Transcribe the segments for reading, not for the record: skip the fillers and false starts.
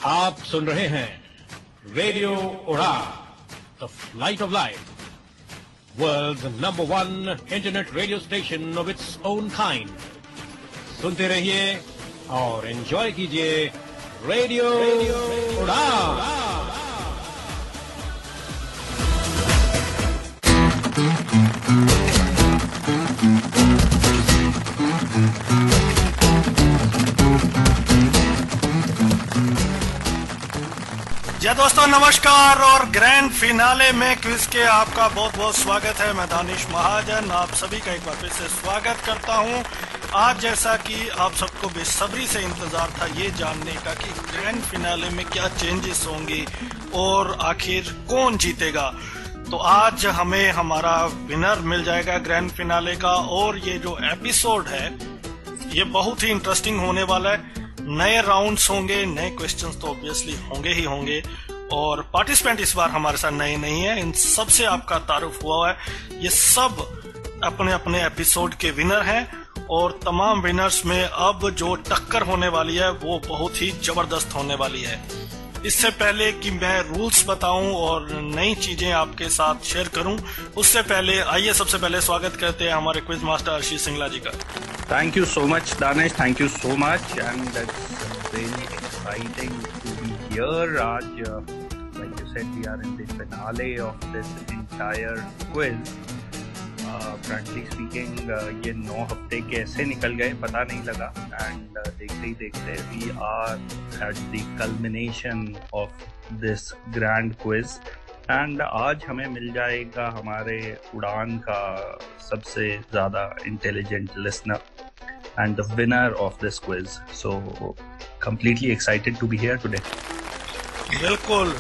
आप सुन रहे हैं radio Udaan, the flight of life, world's number 1 internet radio station of its own kind. सुनते रहिए और एंजॉय कीजिए रेडियो उड़ान। जी दोस्तों नमस्कार, और ग्रैंड फिनाले में क्विज के आपका बहुत बहुत स्वागत है। मैं दानिश महाजन आप सभी का एक बार फिर से स्वागत करता हूं। आज जैसा कि आप सबको बेसब्री से इंतजार था ये जानने का कि ग्रैंड फिनाले में क्या चेंजेस होंगे और आखिर कौन जीतेगा, तो आज हमें हमारा विनर मिल जाएगा ग्रैंड फिनाले का। और ये जो एपिसोड है ये बहुत ही इंटरेस्टिंग होने वाला है। नए राउंड्स होंगे, नए क्वेश्चंस तो ऑब्वियसली होंगे ही होंगे, और पार्टिसिपेंट इस बार हमारे साथ नए नहीं है। इन सब से आपका तारुफ हुआ है। ये सब अपने अपने एपिसोड के विनर हैं, और तमाम विनर्स में अब जो टक्कर होने वाली है वो बहुत ही जबरदस्त होने वाली है। इससे पहले कि मैं रूल्स बताऊं और नई चीजें आपके साथ शेयर करूं, उससे पहले आइए सबसे पहले स्वागत करते हैं हमारे क्विज मास्टर आशीष सिंगला जी का। Thank you so much, Danish. Thank you so much, and it's really exciting to be here. Raj, like you said, we are in the finale of this entire quiz. Frankly speaking, ये 9 हफ्ते कैसे निकल गए पता नहीं लगा, and देखते ही देखते we are at the culmination of this grand quiz. And आज हमें मिल जाएगा हमारे उड़ान का सबसे ज्यादा intelligent listener and the winner of this quiz. So completely excited to be here today. बिल्कुल,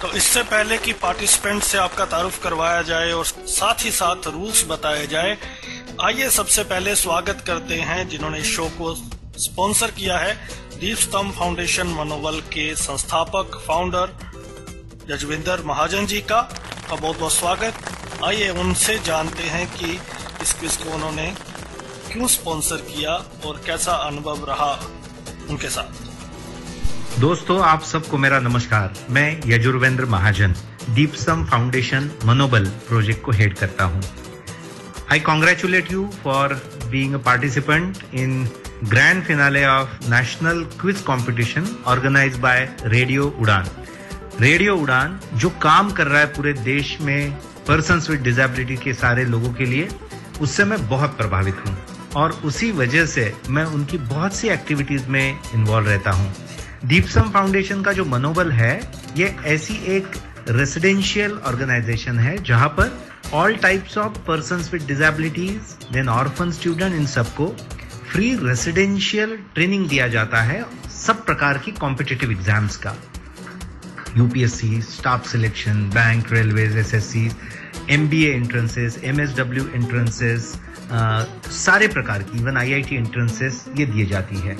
तो इससे पहले कि पार्टिसिपेंट से आपका तारुफ करवाया जाए और साथ ही साथ रूल्स बताए जाए, आइए सबसे पहले स्वागत करते हैं जिन्होंने इस शो को स्पॉन्सर किया है, दीपस्तंभ फाउंडेशन मनोबल के संस्थापक फाउंडर यजविंदर महाजन जी का बहुत बहुत स्वागत। आइए उनसे जानते हैं कि इस क्विज को उन्होंने क्यों स्पॉन्सर किया और कैसा अनुभव रहा उनके साथ। दोस्तों आप सबको मेरा नमस्कार। मैं यजुर्वेंद्र महाजन दीपस्तंभ फाउंडेशन मनोबल प्रोजेक्ट को हेड करता हूं। I congratulate you for being a participant in grand finale of national quiz competition organised by radio Udaan. Radio Udaan जो काम कर रहा है पूरे देश में पर्सन्स विद डिसेबिलिटी के सारे लोगों के लिए, उससे मैं बहुत प्रभावित हूं, और उसी वजह से मैं उनकी बहुत सी एक्टिविटीज में इन्वॉल्व रहता हूं। दीपस्तंभ फाउंडेशन का जो मनोबल है ये ऐसी एक रेसिडेंशियल ऑर्गेनाइजेशन है जहां पर all types of persons with disabilities, then orphan student, इन सबको फ्री रेसिडेंशियल ट्रेनिंग दिया जाता है सब प्रकार की कॉम्पिटिटिव एग्जाम्स का। UPSC, staff selection, bank, railways, SSC, MBA entrances, MSW entrances, सारे प्रकार की, इवन आईआईटी एंट्रेंसेस ये दी जाती है।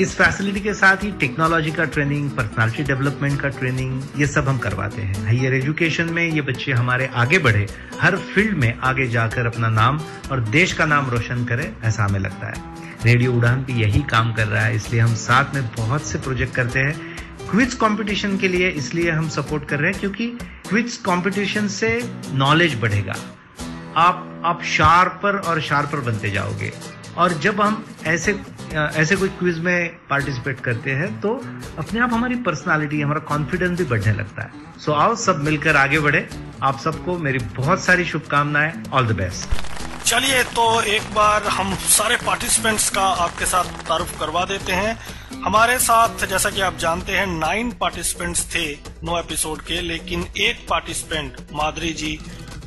इस फैसिलिटी के साथ ही टेक्नोलॉजी का ट्रेनिंग, पर्सनालिटी डेवलपमेंट का ट्रेनिंग, ये सब हम करवाते हैं। हायर एजुकेशन में ये बच्चे हमारे आगे बढ़े, हर फील्ड में आगे जाकर अपना नाम और देश का नाम रोशन करे, ऐसा हमें लगता है। रेडियो उड़ान भी यही काम कर रहा है, इसलिए हम साथ में बहुत से प्रोजेक्ट करते हैं। क्विज कंपटीशन के लिए इसलिए हम सपोर्ट कर रहे हैं क्योंकि क्विज कंपटीशन से नॉलेज बढ़ेगा, आप शार्पर और शार्पर बनते जाओगे, और जब हम ऐसे कोई क्विज में पार्टिसिपेट करते हैं तो अपने आप हमारी पर्सनालिटी, हमारा कॉन्फिडेंस भी बढ़ने लगता है। सो आओ सब मिलकर आगे बढ़े। आप सबको मेरी बहुत सारी शुभकामनाएं। All the best. चलिए तो एक बार हम सारे पार्टिसिपेंट्स का आपके साथ तारुफ करवा देते हैं। हमारे साथ जैसा कि आप जानते हैं 9 पार्टिसिपेंट्स थे 9 एपिसोड के, लेकिन एक पार्टिसिपेंट माधुरी जी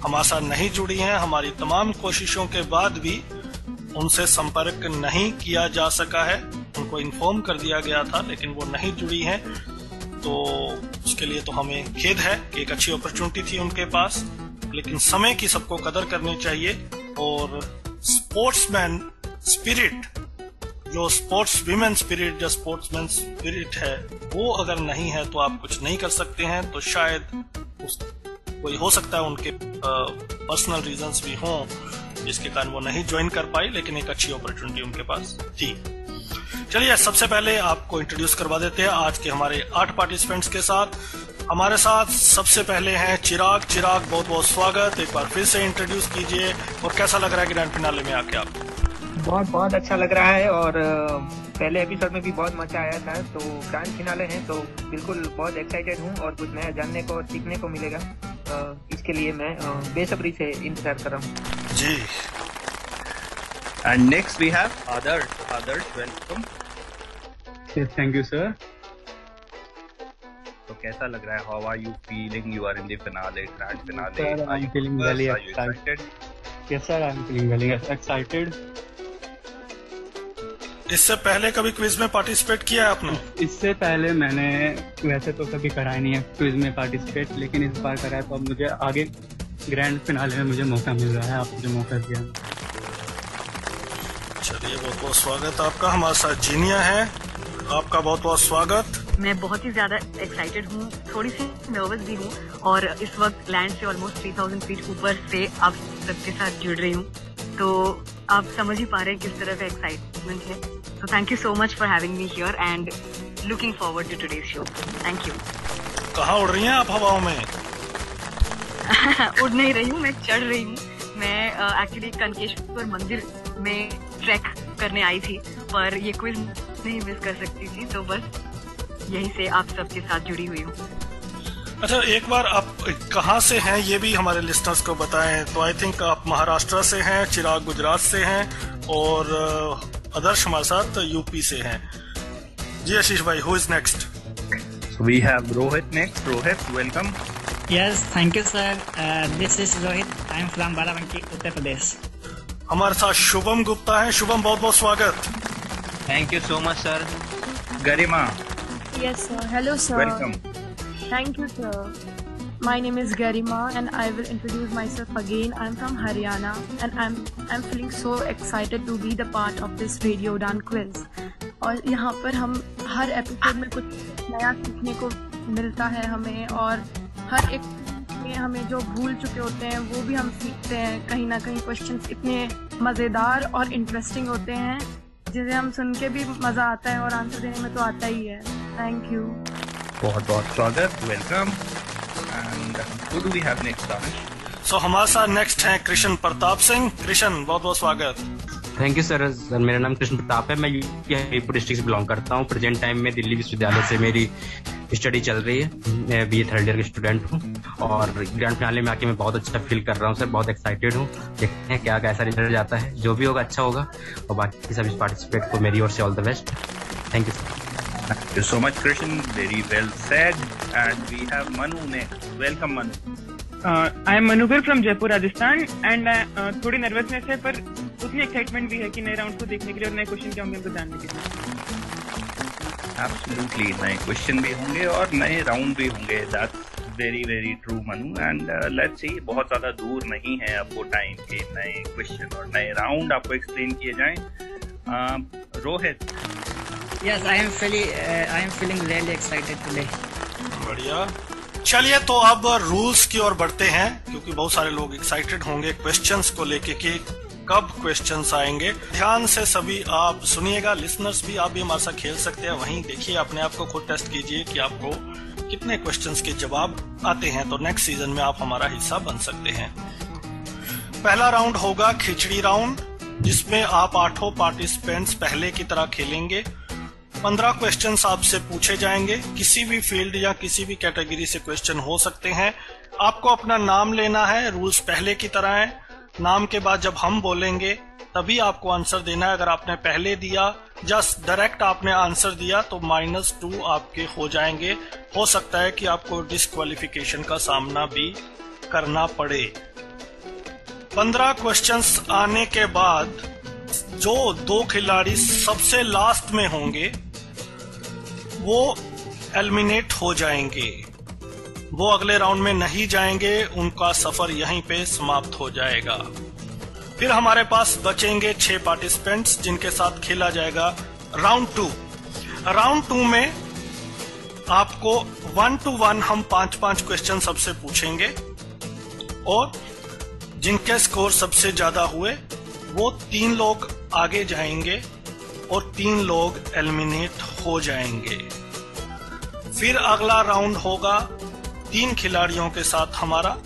हमारे साथ नहीं जुड़ी हैं। हमारी तमाम कोशिशों के बाद भी उनसे संपर्क नहीं किया जा सका है। उनको इन्फॉर्म कर दिया गया था लेकिन वो नहीं जुड़ी हैं, तो उसके लिए तो हमें खेद है कि एक अच्छी अपॉर्चुनिटी थी उनके पास, लेकिन समय की सबको कदर करनी चाहिए। और स्पोर्ट्समैन स्पिरिट, जो स्पोर्ट्स विमेन स्पिरिट या स्पोर्ट्समैन स्पिरिट है, वो अगर नहीं है तो आप कुछ नहीं कर सकते हैं। तो शायद कोई हो सकता है उनके पर्सनल रीजंस भी हों जिसके कारण वो नहीं ज्वाइन कर पाई, लेकिन एक अच्छी अपॉर्चुनिटी उनके पास थी। चलिए सबसे पहले आपको इंट्रोड्यूस करवा देते हैं आज के हमारे 8 पार्टिसिपेंट्स के साथ। हमारे साथ सबसे पहले हैं चिराग। चिराग, बहुत बहुत स्वागत, एक बार फिर से इंट्रोड्यूस कीजिए और कैसा लग रहा है ग्रैंड फिनाले में आके आपको? बहुत बहुत अच्छा लग रहा है और पहले एपिसोड में भी बहुत मजा आया था, तो ग्रैंड फिनाले है तो बिल्कुल बहुत एक्साइटेड हूँ और कुछ नया जानने को और सीखने को मिलेगा। इसके लिए मैं बेसब्री से इंतजार कर रहा हूँ जी। And next we have Adarsh. Adarsh, welcome. Yes, thank you, sir. तो कैसा लग रहा है? How are you feeling? You are in the finale, grand finale. Sir, I'm feeling very excited. Yes, sir, I'm feeling very excited. इससे पहले कभी quiz में participate किया है आपने? इससे पहले मैंने वैसे तो कभी करा नहीं है क्विज में पार्टिसिपेट, लेकिन इस बार करा है तो अब मुझे आगे ग्रैंड फिनाले में मुझे मौका मिल रहा है। आप मुझे मौका दिया। चलिए, बहुत बहुत स्वागत आपका। हमारे साथ जीनिया है, आपका बहुत बहुत स्वागत। मैं बहुत ही ज्यादा एक्साइटेड हूँ, थोड़ी सी नर्वस भी हूँ और इस वक्त लैंड से ऑलमोस्ट 3000 फीट ऊपर से आप सबके साथ जुड़ रही हूँ, तो आप समझ ही पा रहे हैं किस तरह का एक्साइटमेंट है। तो thank you so much for having me here and looking forward to today's show. Thank you. कहाँ उड़ रही हैं आप हवाओं में? उड़ नहीं रही हूँ, मैं चढ़ रही हूँ। मैं एक्चुअली कनकेश्वर मंदिर में ट्रैक करने आई थी, पर ये क्विज नहीं मिस कर सकती थी, तो बस यहीं से आप सबके साथ जुड़ी हुई हूँ। अच्छा, एक बार आप कहाँ से हैं ये भी हमारे लिस्टर्स को बताएं। तो आई थिंक आप महाराष्ट्र से हैं, चिराग गुजरात से हैं और आदर्श हमारे साथ यूपी से हैं। जी आशीष भाई, who is next? So we have Rohit next. Rohit, welcome. Yes, thank you, sir. This is Rohit. I am from Barabanki, Uttar Pradesh. हमारे साथ शुभम गुप्ता है। शुभम, बहुत बहुत स्वागत। Thank you so much, sir. Garima. Yes, sir. Hello, sir. Welcome. Thank you, sir. My name is Garima and I will introduce myself again. I'm from Haryana and I'm feeling so excited to be the part of this Radio Udan quiz. और यहाँ पर हम हर episode में कुछ नया सीखने को मिलता है हमें, और हर एक में हमें जो भूल चुके होते हैं वो भी हम सीखते हैं। कहीं ना कहीं क्वेश्चंस इतने मज़ेदार और इंटरेस्टिंग होते हैं जिसे हम सुन के भी मज़ा आता है और आंसर देने में तो आता ही है। Thank you. बहुत बहुत स्वागत, welcome. And who do we have next, Danish? सो हमारे साथ नेक्स्ट हैं कृष्ण प्रताप सिंह। कृष्ण, बहुत बहुत स्वागत। Thank you sir. मेरा नाम कृष्ण प्रताप है, मैं हमीरपुर डिस्ट्रिक्ट से बिलोंग करता हूँ। प्रेजेंट टाइम में दिल्ली विश्वविद्यालय से मेरी स्टडी चल रही है। मैं BA थर्ड ईयर का स्टूडेंट हूँ और ग्रैंड फिनाले में आके मैं बहुत अच्छा फील कर रहा हूँ सर, बहुत एक्साइटेड हूँ। देखते हैं क्या कैसा रिजल्ट जाता है, जो भी होगा अच्छा होगा। और बाकी सभी पार्टिसिपेट को मेरी ओर से all the best. Thank you sir. Thank you so much, Krishan. Very well said. And we have Manu next. Welcome, Manu. I am Manugar from Jaipur Rajasthan and थोड़ी नर्वसनेस है पर उतनी एक्साइटमेंट भी है कि नए राउंड को देखने के लिए और नए क्वेश्चन क्या होंगे उनको जानने के लिए। Absolutely, नए क्वेश्चन भी होंगे और नए राउंड भी होंगे। That's very very true, Manu. And let's see, बहुत ज्यादा दूर नहीं है आपको टाइम के नए क्वेश्चन और नए राउंड आपको एक्सप्लेन किए जाएं। Rohit. Yes, I am feeling really excited today. बढ़िया। चलिए, तो अब रूल्स की ओर बढ़ते हैं, क्योंकि बहुत सारे लोग एक्साइटेड होंगे क्वेश्चंस को लेके कि कब क्वेश्चंस आएंगे। ध्यान से सभी आप सुनिएगा, लिसनर्स भी, आप भी हमारे साथ खेल सकते हैं। वहीं देखिए, अपने आप को खुद टेस्ट कीजिए कि आपको कितने क्वेश्चंस के जवाब आते हैं, तो नेक्स्ट सीजन में आप हमारा हिस्सा बन सकते हैं। पहला राउंड होगा खिचड़ी राउंड, जिसमें आप 8 पार्टिसिपेंट्स पहले की तरह खेलेंगे। 15 क्वेश्चंस आपसे पूछे जाएंगे, किसी भी फील्ड या किसी भी कैटेगरी से क्वेश्चन हो सकते हैं। आपको अपना नाम लेना है, रूल्स पहले की तरह है। नाम के बाद जब हम बोलेंगे तभी आपको आंसर देना है। अगर आपने पहले दिया, जस्ट डायरेक्ट आपने आंसर दिया, तो -2 आपके हो जाएंगे। हो सकता है कि आपको डिस्क्वालिफिकेशन का सामना भी करना पड़े। 15 क्वेश्चंस आने के बाद जो 2 खिलाड़ी सबसे लास्ट में होंगे वो एलिमिनेट हो जाएंगे, वो अगले राउंड में नहीं जाएंगे, उनका सफर यहीं पे समाप्त हो जाएगा। फिर हमारे पास बचेंगे 6 पार्टिसिपेंट्स जिनके साथ खेला जाएगा राउंड 2। राउंड 2 में आपको 1 to 1 हम 5-5 क्वेश्चन सबसे पूछेंगे और जिनके स्कोर सबसे ज्यादा हुए वो 3 लोग आगे जाएंगे और 3 लोग एलिमिनेट हो जाएंगे। फिर अगला राउंड होगा 3 खिलाड़ियों के साथ हमारा,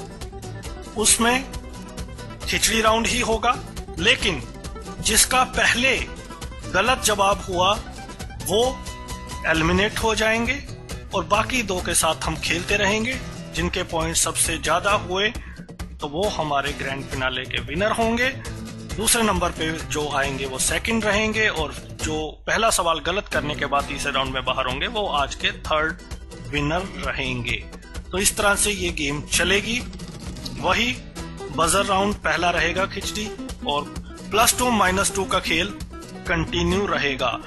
उसमें खिचड़ी राउंड ही होगा, लेकिन जिसका पहले गलत जवाब हुआ वो एलिमिनेट हो जाएंगे और बाकी 2 के साथ हम खेलते रहेंगे। जिनके पॉइंट सबसे ज्यादा हुए तो वो हमारे ग्रैंड फिनाले के विनर होंगे। दूसरे नंबर पे जो आएंगे वो सेकंड रहेंगे और जो पहला सवाल गलत करने के बाद तीसरे राउंड में बाहर होंगे वो आज के थर्ड विनर रहेंगे। तो इस तरह से ये गेम चलेगी। वही बजर राउंड पहला रहेगा खिचड़ी और +2 -2 का खेल कंटिन्यू रहेगा।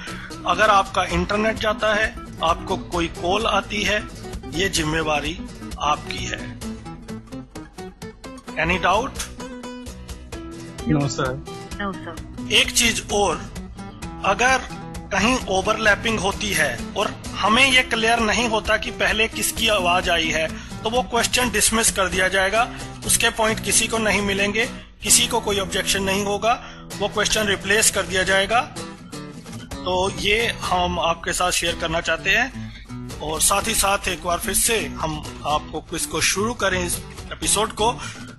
अगर आपका इंटरनेट जाता है, आपको कोई कॉल आती है, ये जिम्मेवारी आपकी है। Any doubt? No sir. No sir. एक चीज और, अगर कहीं ओवरलैपिंग होती है और हमें ये क्लियर नहीं होता कि पहले किसकी आवाज आई है, तो वो क्वेश्चन डिसमिस कर दिया जाएगा। उसके पॉइंट किसी को नहीं मिलेंगे, किसी को कोई ऑब्जेक्शन नहीं होगा, वो क्वेश्चन रिप्लेस कर दिया जाएगा। तो ये हम आपके साथ शेयर करना चाहते हैं। और साथ ही साथ एक बार फिर से हम आपको क्विज को शुरू करें इस एपिसोड को,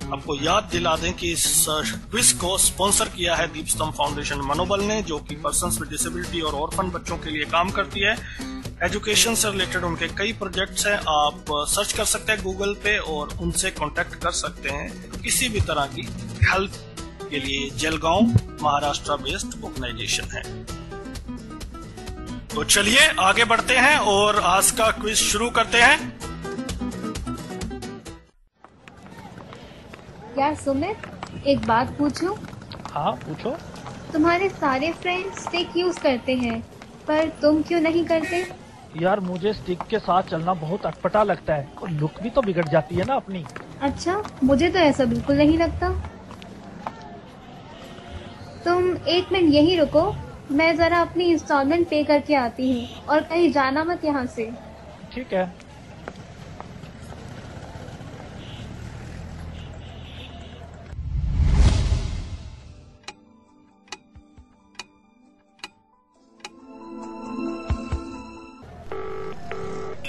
आपको याद दिला दें कि इस क्विज को स्पॉन्सर किया है दीपस्तंभ फाउंडेशन मनोबल ने, जो कि पर्सन्स विद डिसेबिलिटी और ऑर्फन बच्चों के लिए काम करती है। एजुकेशन से रिलेटेड उनके कई प्रोजेक्ट्स हैं, आप सर्च कर सकते हैं गूगल पे और उनसे कांटेक्ट कर सकते हैं किसी भी तरह की हेल्प के लिए। जलगांव महाराष्ट्र बेस्ड ऑर्गेनाइजेशन है। तो चलिए आगे बढ़ते हैं और आज का क्विज शुरू करते हैं। यार सुमित, एक बात पूछूं? हाँ पूछो। तुम्हारे सारे फ्रेंड्स स्टिक यूज करते हैं, पर तुम क्यों नहीं करते? यार मुझे स्टिक के साथ चलना बहुत अटपटा लगता है और लुक भी तो बिगड़ जाती है ना अपनी। अच्छा, मुझे तो ऐसा बिल्कुल नहीं लगता। तुम 1 मिनट यहीं रुको, मैं जरा अपनी इंस्टॉलमेंट पे करके आती हूँ और कहीं जाना मत यहाँ से। ठीक है।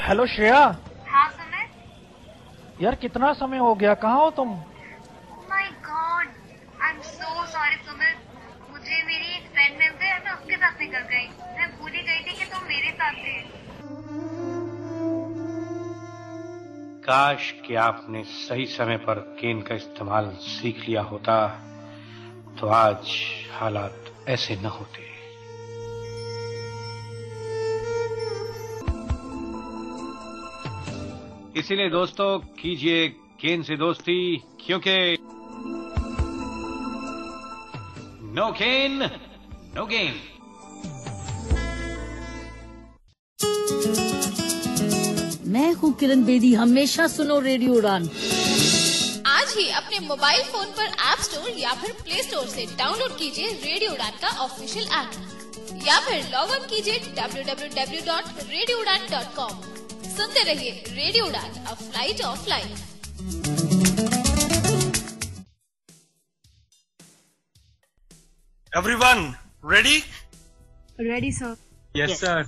हेलो श्रेया। हाँ सुमित। यार कितना समय हो गया, कहाँ हो तुम? My God, I am so sorry Sumit. मुझे मेरी एक फ्रेंड मिल गई, मैं उसके साथ निकल गई। मैं भूल ही गई थी कि तुम मेरे साथ थे। काश कि आपने सही समय पर केन का इस्तेमाल सीख लिया होता, तो आज हालात ऐसे न होते। इसीलिए दोस्तों कीजिए केन से दोस्ती, क्योंकि नो केन नो गेम। मैं हूँ किरण बेदी, हमेशा सुनो रेडियो उड़ान। आज ही अपने मोबाइल फोन पर ऐप स्टोर या फिर प्ले स्टोर से डाउनलोड कीजिए रेडियो उड़ान का ऑफिशियल ऐप, या फिर लॉग ऑन कीजिए www.radioudan.com। सुनते रहिए रेडियो उड़ान, a flight of life. Everyone ready? Ready, sir. Yes, sir.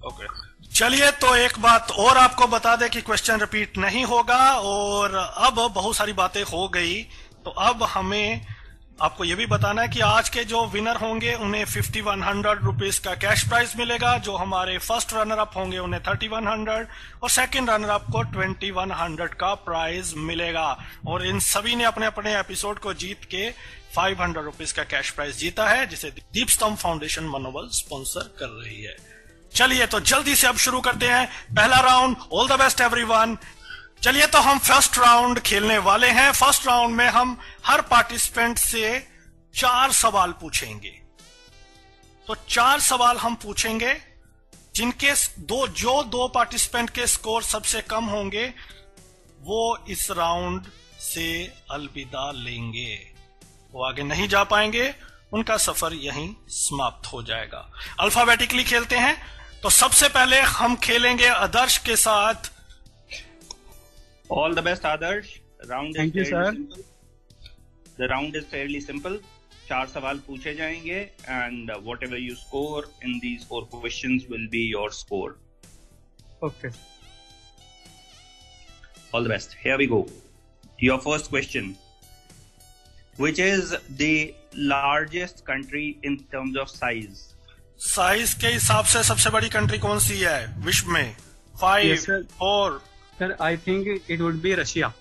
Okay. चलिए, तो एक बात और आपको बता दें कि क्वेश्चन रिपीट नहीं होगा और अब बहुत सारी बातें हो गई, तो अब हमें आपको ये भी बताना है कि आज के जो विनर होंगे उन्हें 5100 रुपीज का कैश प्राइज मिलेगा। जो हमारे फर्स्ट रनर अप होंगे उन्हें 3100 और सेकंड रनर अप को 2100 का प्राइज मिलेगा। और इन सभी ने अपने अपने एपिसोड को जीत के 500 रुपीज का कैश प्राइज जीता है, जिसे दीपस्तंभ फाउंडेशन मनोबल स्पॉन्सर कर रही है। चलिए, तो जल्दी से अब शुरू करते हैं पहला round. All the best everyone. चलिए, तो हम फर्स्ट राउंड खेलने वाले हैं। फर्स्ट राउंड में हम हर पार्टिसिपेंट से 4 सवाल पूछेंगे। तो 4 सवाल हम पूछेंगे, जिनके जो दो पार्टिसिपेंट के स्कोर सबसे कम होंगे वो इस राउंड से अलविदा लेंगे, वो आगे नहीं जा पाएंगे, उनका सफर यहीं समाप्त हो जाएगा। अल्फाबेटिकली खेलते हैं। तो सबसे पहले हम खेलेंगे आदर्श के साथ। All the best, Adarsh. Round Thank you, is sir. simple. The round is fairly simple. 4 सवाल पूछे जाएंगे and whatever you score in these 4 questions will be your score. Okay. All the best. Here we go. Your first question. Which is the largest country in terms of size? Size के हिसाब से सबसे बड़ी country कौन सी है विश्व में? 5, Yes, sir. 4. Sir, I think it would be Russia.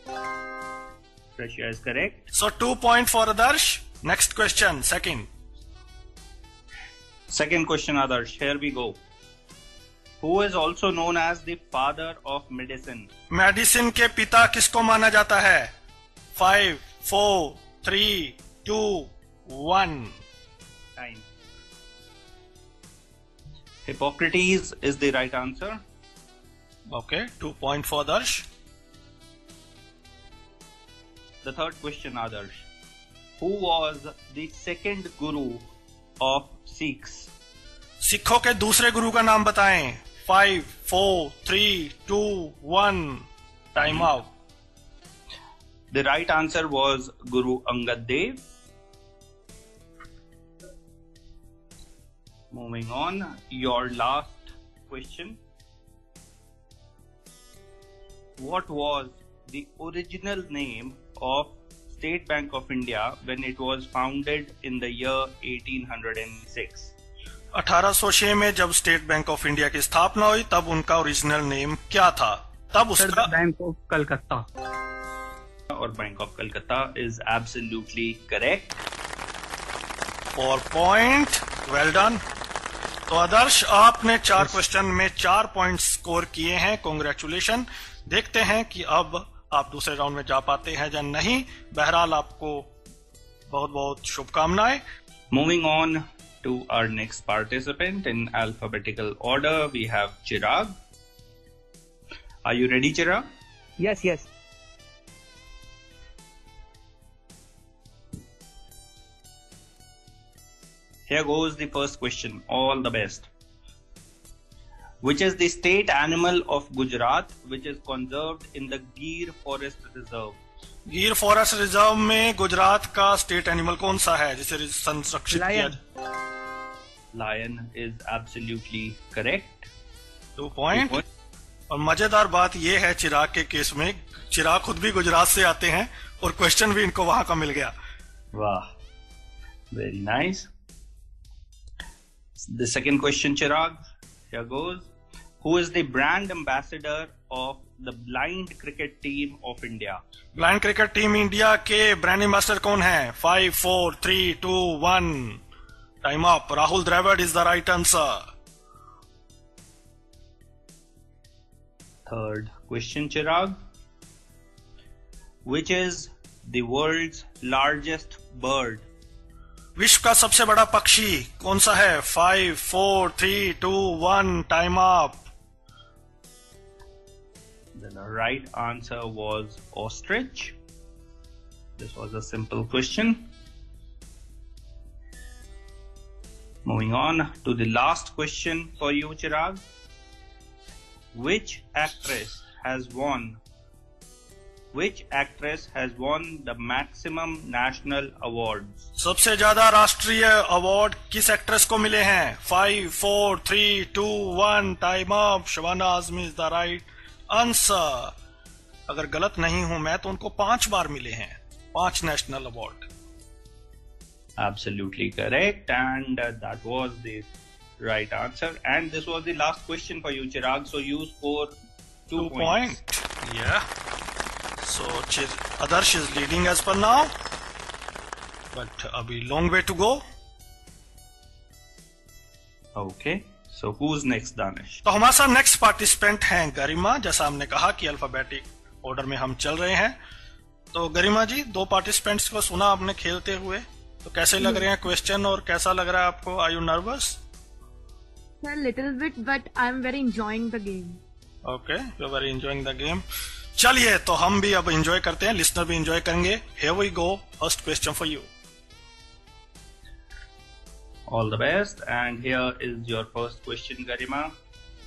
Russia is correct. So 2 point for Adarsh. Next question, second. Second question, Adarsh. Here we go. Who is also known as the father of medicine? Medicine के पिता किसको माना जाता है? 5, 4, 3, 2, 1. Time. Hippocrates is the right answer. Okay, 2 point for Adarsh. The third question, Adarsh. Who was the second guru of Sikhs? सिखों के दूसरे गुरु का नाम बताएं. 5, 4, 3, 2, 1. Time out. The right answer was Guru Angad Dev. Moving on, your last question. What was the original name of State Bank of India when it was founded in the year 1806? 1806 में जब state bank of India की स्थापना हुई तब उनका original name क्या था? तब उसका बैंक ऑफ कलकत्ता. और bank of Calcutta is absolutely correct. 4 point. Well done. तो आदर्श आपने 4 क्वेश्चन में 4 पॉइंट स्कोर किए हैं. कॉन्ग्रेचुलेशन. देखते हैं कि अब आप दूसरे राउंड में जा पाते हैं या नहीं. बहरहाल आपको बहुत बहुत शुभकामनाएं. Moving on to our next participant in alphabetical order, we have Chirag. Are you ready, Chirag? Yes, yes. Here goes the first question. All the best. Which is the state animal of Gujarat which is conserved in the Gir Forest Reserve? गिर forest reserve में गुजरात का state animal कौन सा है जिसे संरक्षित किया? Lion is absolutely correct. 2 point. और मजेदार बात यह है चिराग के केस में, चिराग खुद भी गुजरात से आते हैं और क्वेश्चन भी इनको वहां का मिल गया. वाह, very nice. The second question, Chirag, here goes. Who is the brand ambassador of the blind cricket team of India? Blind cricket team India के ब्रांड एम्बेसडर कौन है? 5, 4, 3, 2, 1. Time up. Rahul Dravid is the right answer. Third question, Chirag. Which is the world's largest bird? विश्व का सबसे बड़ा पक्षी कौन सा है? 5, 4, 3, 2, 1. Time up. The right answer was ostrich. This was a simple question. Moving on to the last question for you, Chirag. Which actress has won the maximum national awards? सबसे ज्यादा राष्ट्रीय अवार्ड किस एक्ट्रेस को मिले हैं? 5, 4, 3, 2, 1. Time up. Shabana Azmi is the right answer. अगर गलत नहीं हूं मैं तो उनको 5 बार मिले हैं, 5 national award. Absolutely correct, and that was the right answer. And this was the last question for you, Chirag. So you score 2 points. Yeah. So Adarsh is leading as per now, but abhi long way to go. Okay. So who's next, Danish? तो हमारे साथ next participant हैं गरिमा. जैसा हमने कहा कि alphabetic order में हम चल रहे हैं. तो गरिमा जी, 2 पार्टिसिपेंट्स को सुना आपने खेलते हुए, तो कैसे लग रहे हैं क्वेश्चन और कैसा लग रहा है आपको? Are you nervous? A little bit, but I'm very enjoying the game. Okay, you're very enjoying the game. चलिए, तो हम भी अब एंजॉय करते हैं, लिसनर भी एंजॉय करेंगे. Here we go. First question for you. All the best, and here is your first question, Garima.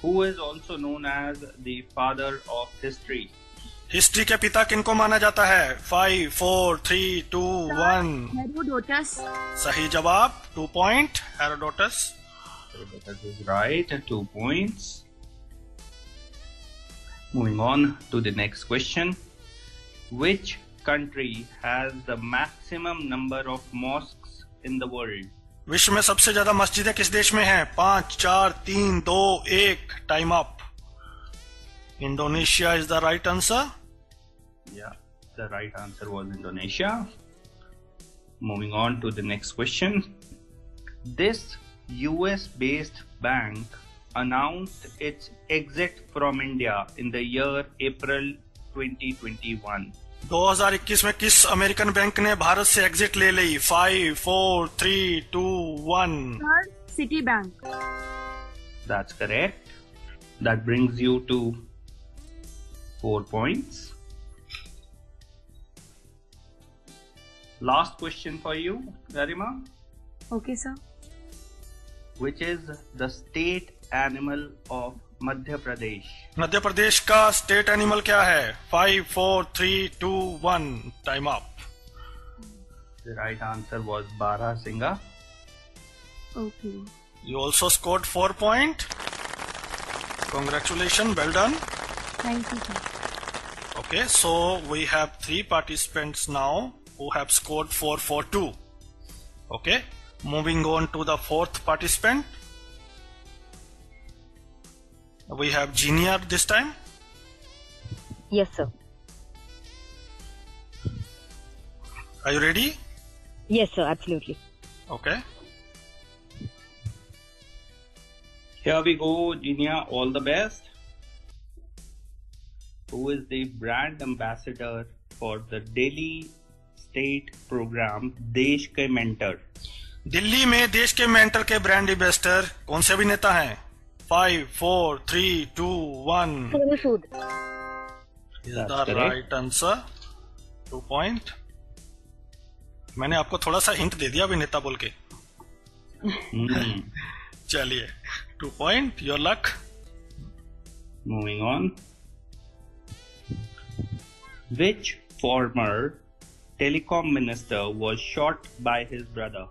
Who is also known as the father of history? History के पिता किनको माना जाता है? 5, 4, 3, 2, 1. हेरोडोटस। सही जवाब, 2 point, Herodotus. Herodotus is right, 2 points. Moving on to the next question. Which country has the maximum number of mosques in the world? विश्व में सबसे ज्यादा मस्जिदें किस देश में हैं? 5, 4, 3, 2, 1. Time up. Indonesia is the right answer. Yeah, the right answer was Indonesia. Moving on to the next question. This US-based bank announced its exit from India in the year April 2021. 2021 में किस American bank ने भारत से exit ले ली? 5, 4, 3, 2, 1. City bank. That's correct. That brings you to 4 points. Last question for you, Garima. Okay, sir. Which is the state animal of Madhya Pradesh? Madhya Pradesh का state animal क्या है? 5, 4, 3, 2, 1. Time up. The right answer was Barasingha. Okay. You also scored 4 points. Congratulations, well done. Thank you, sir. Okay, so we have 3 participants now who have scored 4 for 2. Okay, moving on to the 4th participant. We have Junior this time. Yes, sir. Are you ready? Yes, sir. Absolutely. Okay. Here we go, Jinia. All the best. Who is the brand ambassador for the Delhi State Program देश के mentor? Delhi में देश के mentor के brand ambassador कौन से अभिनेता हैं? 5, 4, 3, 2, 1. Is the right answer. 2 point. मैंने आपको थोड़ा सा हिंट दे दिया अभिनेता बोल के. चलिए, 2 point. Your luck. Moving on. Which former telecom minister was shot by his brother?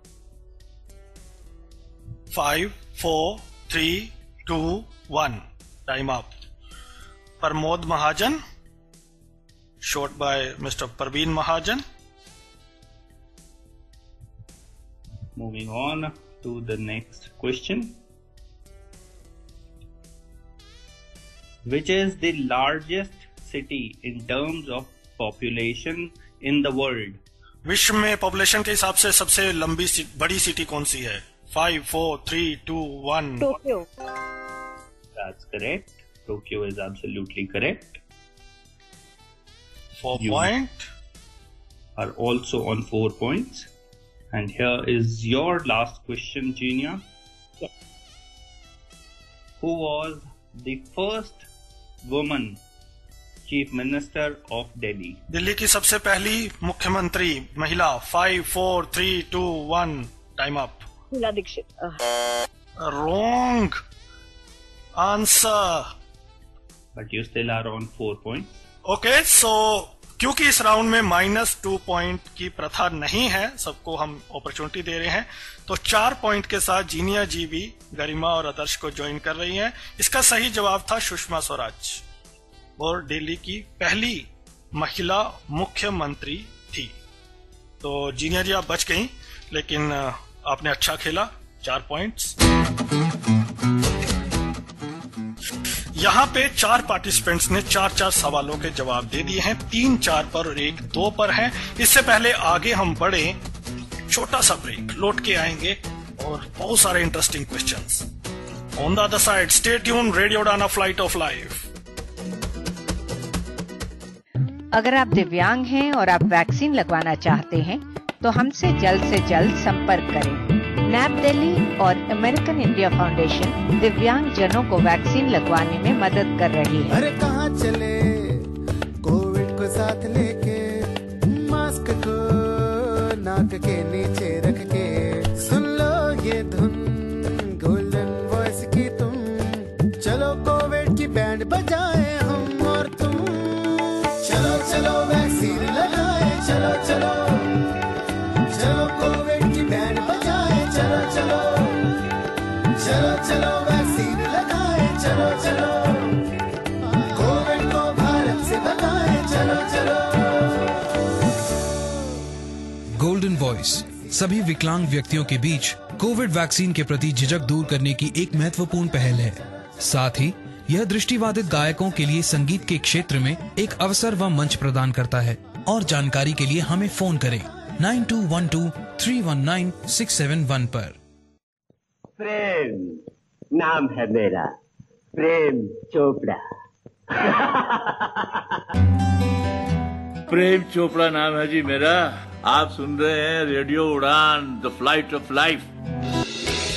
5, 4, 3, 2, 1. Time up. Pramod Mahajan, shot by Mr. Parveen Mahajan. Moving on to the next question. Which is the largest city in terms of population in the world? विश्व में population के हिसाब से सबसे लंबी बड़ी city कौन सी है? 5, 4, 3, 2, 1. Tokyo. That's correct. Tokyo is absolutely correct. 4 points. Are also on 4 points. And here is your last question, Jinia. Yes. Who was the first woman Chief Minister of Delhi? Delhi की सबसे पहली मुख्यमंत्री महिला. 5, 4, 3, 2, 1. Time up. Sheila Dikshit. Wrong answer. But you still are on 4 points. Okay, so क्योंकि इस round में -2 point की प्रथा नहीं है, सबको हम अपॉर्चुनिटी दे रहे हैं, तो 4 पॉइंट के साथ जीनिया जी भी गरिमा और आदर्श को ज्वाइन कर रही हैं. इसका सही जवाब था सुषमा स्वराज, और दिल्ली की पहली महिला मुख्यमंत्री थी. तो जीनिया जी आप बच गई, लेकिन आपने अच्छा खेला. 4 पॉइंट्स. यहाँ पे 4 पार्टिसिपेंट्स ने 4 सवालों के जवाब दे दिए हैं. 3 4 पर और 1 2 पर है. इससे पहले आगे हम बढ़े, छोटा सा ब्रेक, लौट के आएंगे और बहुत सारे interesting questions. On the other side, stay tune, radio उड़ान, फ्लाइट ऑफ लाइफ. अगर आप दिव्यांग हैं और आप वैक्सीन लगवाना चाहते हैं तो हमसे जल्द से जल्द संपर्क करें. नैप दिल्ली और अमेरिकन इंडिया फाउंडेशन दिव्यांग जनों को वैक्सीन लगवाने में मदद कर रही है. अरे कहाँ चले कोविड को साथ लेके, मास्क को नाक के नीचे रख के, सुन लो ये धुन गोल्डन वॉइस की तुम. चलो कोविड की बैंड बजाए हम और तुम. चलो चलो वैक्सीन लगाए, चलो चलो कोविड को भारत से भगाए, चलो चलो। गोल्डन वॉइस सभी विकलांग व्यक्तियों के बीच कोविड वैक्सीन के प्रति झिझक दूर करने की एक महत्वपूर्ण पहल है। साथ ही यह दृष्टिबाधित गायकों के लिए संगीत के क्षेत्र में एक अवसर व मंच प्रदान करता है। और जानकारी के लिए हमें फोन करें 9212-319-671 पर। प्रेम नाम है मेरा, प्रेम चोपड़ा। प्रेम चोपड़ा नाम है जी मेरा। आप सुन रहे हैं radio Udaan, the flight of life.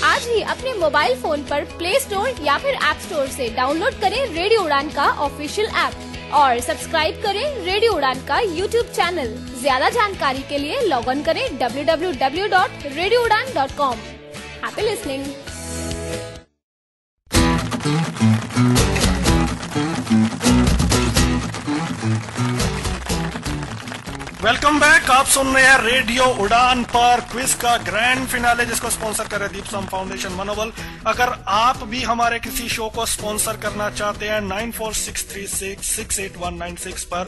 आज ही अपने मोबाइल फोन पर प्ले स्टोर या फिर ऐप स्टोर से डाउनलोड करें रेडियो उड़ान का ऑफिशियल ऐप और सब्सक्राइब करें रेडियो उड़ान का यूट्यूब चैनल। ज्यादा जानकारी के लिए लॉग ऑन करें www.radioudan.com। Happy listening. Welcome back. आप सुन रहे हैं रेडियो उड़ान पर क्विज का ग्रैंड फिनाले, जिसको स्पॉन्सर कर रहे दीपसम फाउंडेशन मनोबल। अगर आप भी हमारे किसी शो को स्पॉन्सर करना चाहते हैं 9463368196 पर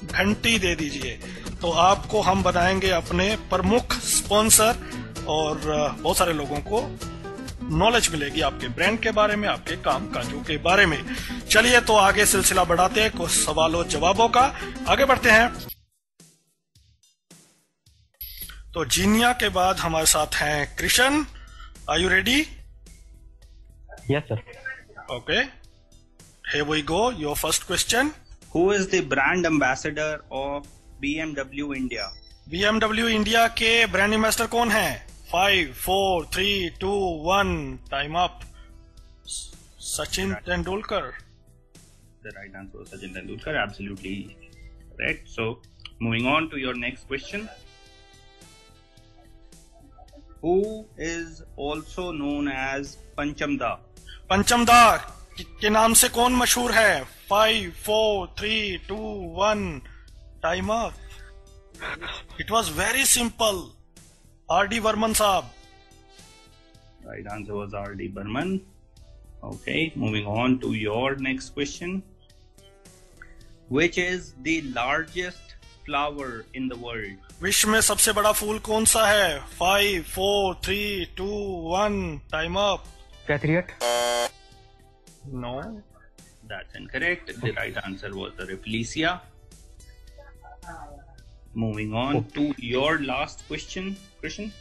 घंटी दे दीजिए, तो आपको हम बनाएंगे अपने प्रमुख स्पॉन्सर और बहुत सारे लोगों को नॉलेज मिलेगी आपके ब्रांड के बारे में, आपके काम काजों के बारे में। चलिए तो आगे सिलसिला बढ़ाते हैं कुछ सवालों जवाबों का। आगे बढ़ते हैं। तो जीनिया के बाद हमारे साथ हैं Krishna. Are you ready? Yes sir. Okay, here we go. Your first question. Who is the brand ambassador of BMW India? BMW India के ब्रांड एम्बेसडर कौन है? 5, 4, 3, 2, 1. Time up. Sachin Tendulkar. The right answer was Sachin Tendulkar. Absolutely correct. So, moving on to your next question. Who is also known as Panchamda? पंचमदा के नाम से कौन मशहूर है? 5, 4, 3, 2, 1. Time up. It was very simple. R.D. Burman साहब. Right answer was R.D. Burman. Okay, moving on to your next question. Which is the largest flower in the world? विश्व में सबसे बड़ा फूल कौन सा है? 5, 4, 3, 2, 1. Time up. Patriot. No. That's incorrect. The right answer was the Rafflesia. Moving on to your last question, Krishan.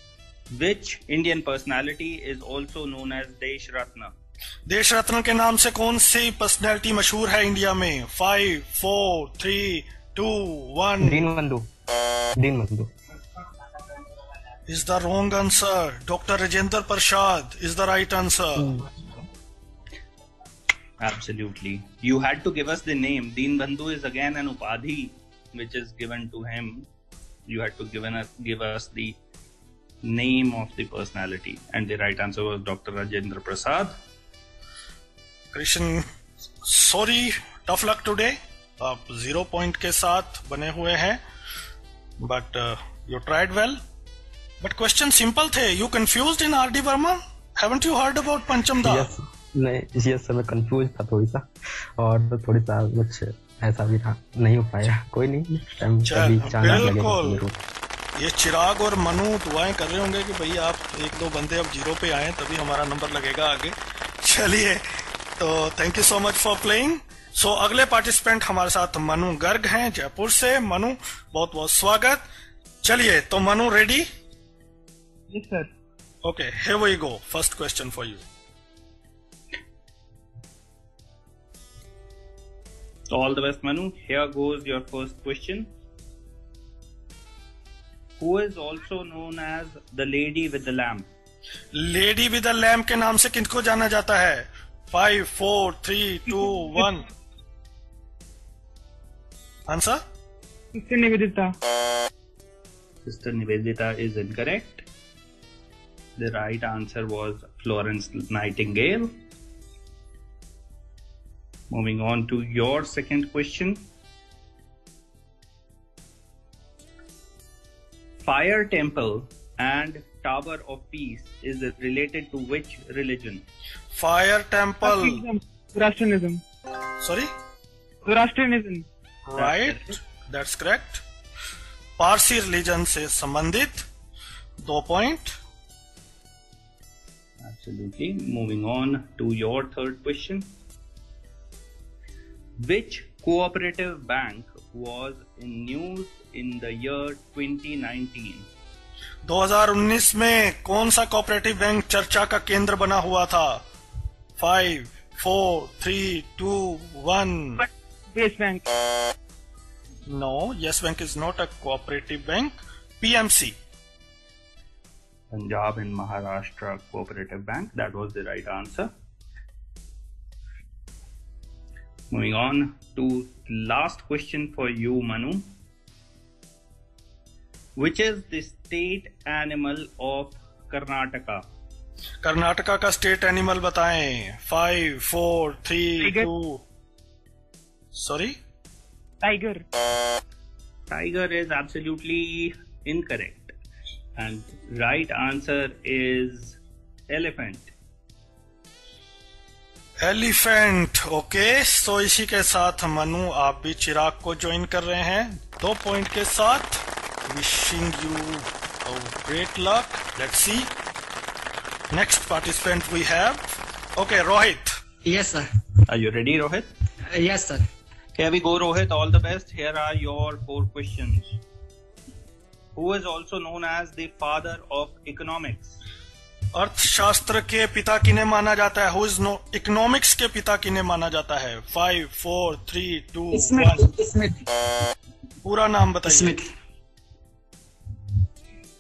Which Indian personality is also known as Desh Ratna? देश रत्न के नाम से कौन सी पर्सनैलिटी मशहूर है इंडिया में? 5, 4, 3, 2, 1. Deenbandhu is the wrong answer. Dr. Rajendra Prasad is the right answer. Absolutely. You had to give us the name. Deenbandhu is again an upadhi which is given to him. You had to give us the name of the personality, and the right answer was Dr. Rajendra Prasad. Krishan, sorry, tough luck today. आप 0 point के साथ बने हुए हैं, but you tried well. But question simple थे. You confused in R.D. Burman? Haven't you heard about Panchamda? Yes, मैं confuse था थोड़ी सा, और थोड़ी सा कुछ ऐसा भी था, नहीं हो पाया। कोई नहीं, बिल्कुल। ये चिराग और मनु दुआएं कर रहे होंगे कि भैया आप 1-2 बंदे अब 0 पे आए, तभी हमारा नंबर लगेगा आगे। चलिए, तो thank you so much for playing. So अगले पार्टिसिपेंट हमारे साथ मनु गर्ग हैं जयपुर से। मनु, बहुत बहुत स्वागत। चलिए, तो Manu ready? Yes sir. Okay, here we go. First question for you. All the best, Manu. Here goes your first question. Who is also known as the Lady with the Lamp? Lady with the Lamp के नाम से किनको जाना जाता है? 5, 4, 3, 2, 1. Answer? Sister Nivedita. Sister Nivedita is incorrect. The right answer was Florence Nightingale. Moving on to your second question. Fire Temple and Tower of Peace is related to which religion? Fire Temple. Zoroastrianism. Sorry? Zoroastrianism. Right, that's correct. Parsi religion से संबंधित 2 point. Absolutely. Moving on to your third question. Which cooperative bank was in news in the year 2019? 2019 में कौन सा cooperative bank चर्चा का केंद्र बना हुआ था? 5, 4, 3, 2, 1. Yes Bank. No, Yes Bank is not a cooperative bank. PMC. Punjab and Maharashtra Cooperative Bank. That was the right answer. Moving on to last question for you, Manu. Which is the state animal of Karnataka? Karnataka का state animal बताएं. 5, 4, 3, 2. Sorry? Tiger. Tiger is absolutely incorrect. And right answer is elephant. Elephant. Okay, तो इसी के साथ मनु आप भी चिराग को join कर रहे हैं 2 पॉइंट के साथ. Wishing you great luck. Let's see next participant we have. Okay, Rohit. Yes, sir. Are you ready, Rohit? Yes, sir. Here we go, Rohit. All the best. Here are your 4 questions. Who is also known as the father of economics? अर्थशास्त्र के पिता किन्हें माना जाता है? Who is economics के पिता किन्हें माना जाता है? 5, 4, 3, 2, 1. Smith. पूरा नाम बताइए. Smith.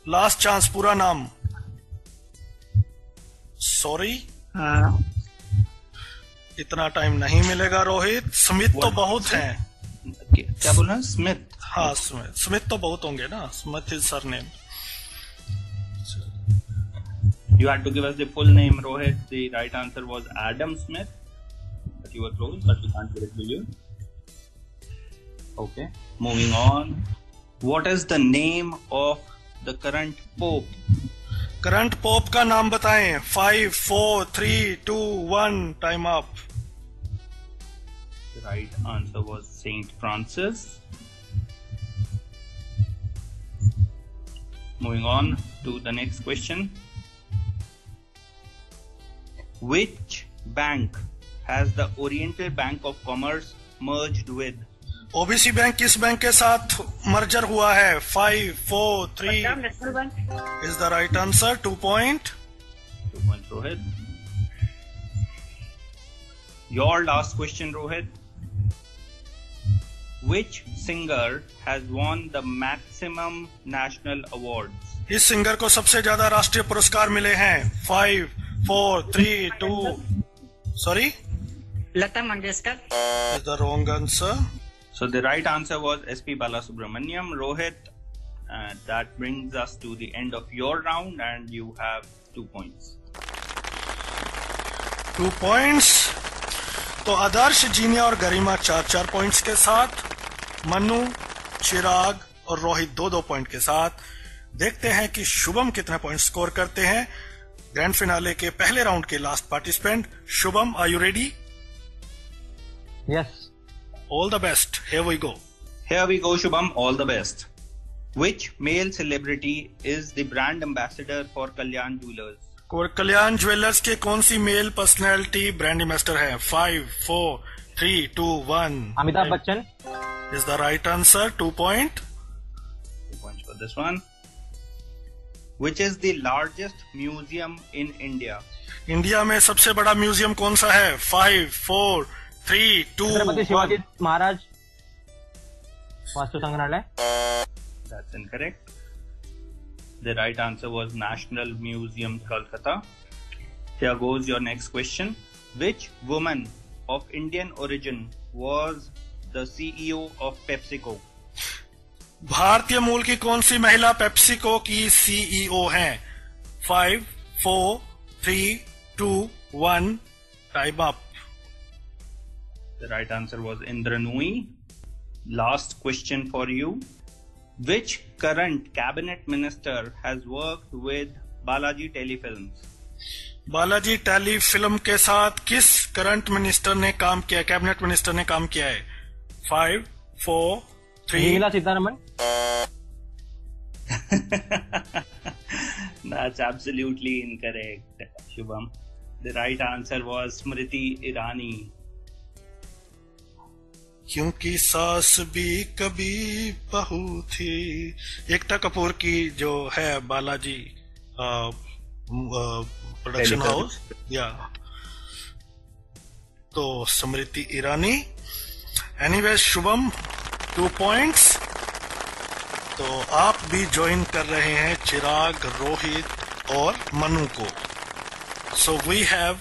Last chance. पूरा नाम. सॉरी, इतना टाइम नहीं मिलेगा रोहित. स्मिथ तो बहुत हैं. क्या बोलना? स्मिथ. हाँ, स्मिथ तो बहुत होंगे ना. Smith is surname. You had to give us the full name, Rohit. The right answer was Adam Smith. But you were close, but we can't give it to you. Okay. Moving on. What is the name of the current Pope? Current pope का नाम बताएं. 5, 4, 3, 2, 1. Time up. The right answer was Saint Francis. Moving on to the next question. Which bank has the Oriental Bank of Commerce merged with? OBC bank किस bank के साथ merger हुआ है? 5, 4, 3. Is the right answer. 2 point. 2 points, Rohit. Your last question, Rohit. Which singer has won the maximum national awards? इस singer को सबसे ज्यादा राष्ट्रीय पुरस्कार मिले हैं. 5, 4, 3, 2. Sorry? Lata Mangeshkar. Is the wrong answer. So the right answer was SP Balasubramaniam. Rohit, that brings us to the end of your round and you have 2 points. 2 points. तो आदर्श, जीनिया और गरिमा 4-4 पॉइंट्स के साथ. मनु, चिराग और रोहित 2-2 पॉइंट के साथ. देखते हैं कि शुभम कितने पॉइंट स्कोर करते हैं. ग्रैंड फिनाले के पहले राउंड के last participant Shubham, are you ready? Yes. All the best. Here we go. Here we go, Shubham. All the best. Which male celebrity is the brand ambassador for Kalyan Jewelers? Kalyan jewellers के कौन सी mail personality brand ambassador है? 5, 4, 3, 2, 1. Amitabh Bachchan. Is the right answer. 2 point. 2 points for this one. Which is the largest museum in India? India में सबसे बड़ा museum कौन सा है? 5, 4, 3, 2, 1. शिवाजी महाराज वास्तु संग्रहालय. That's incorrect. The right answer was National Museum, Kolkata. Here goes your next question. Which woman of Indian origin was the CEO of PepsiCo? भारतीय मूल की कौन सी महिला पेप्सिको की सीईओ हैं? 5, 4, 3, 2, 1. Time up. The right answer was Indra Nooyi. Last question for you. Which current cabinet minister has worked with Balaji telefilms. Balaji telefilm के साथ किस करंट मिनिस्टर ने काम किया, कैबिनेट मिनिस्टर ने काम किया है? 5, 4, 3। Nirmala Sitharaman. That's absolutely incorrect, Shubham. The right answer was Smriti Irani. क्योंकि सास भी कभी बहू थी, एकता कपूर की जो है बालाजी प्रोडक्शन हाउस, या तो स्मृति ईरानी। Anyway Shubham 2 points. तो आप भी ज्वाइन कर रहे हैं चिराग, रोहित और मनु को। So we have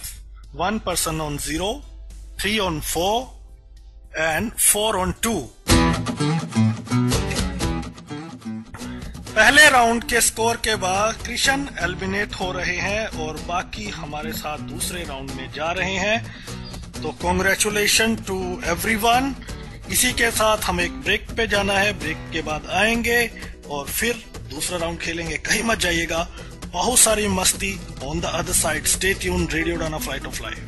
1 person on 0, 3 on 4 and 4 on 2। पहले राउंड के स्कोर के बाद कृष्ण एलिमिनेट हो रहे हैं और बाकी हमारे साथ दूसरे राउंड में जा रहे हैं। तो कॉन्ग्रेचुलेशन टू एवरीवन। इसी के साथ हम एक ब्रेक पे जाना है, ब्रेक के बाद आएंगे और फिर दूसरा राउंड खेलेंगे। कहीं मत जाइएगा, बहुत सारी मस्ती on the other side. Stay tune, radio उड़ान फ्लाइट ऑफ लाइफ।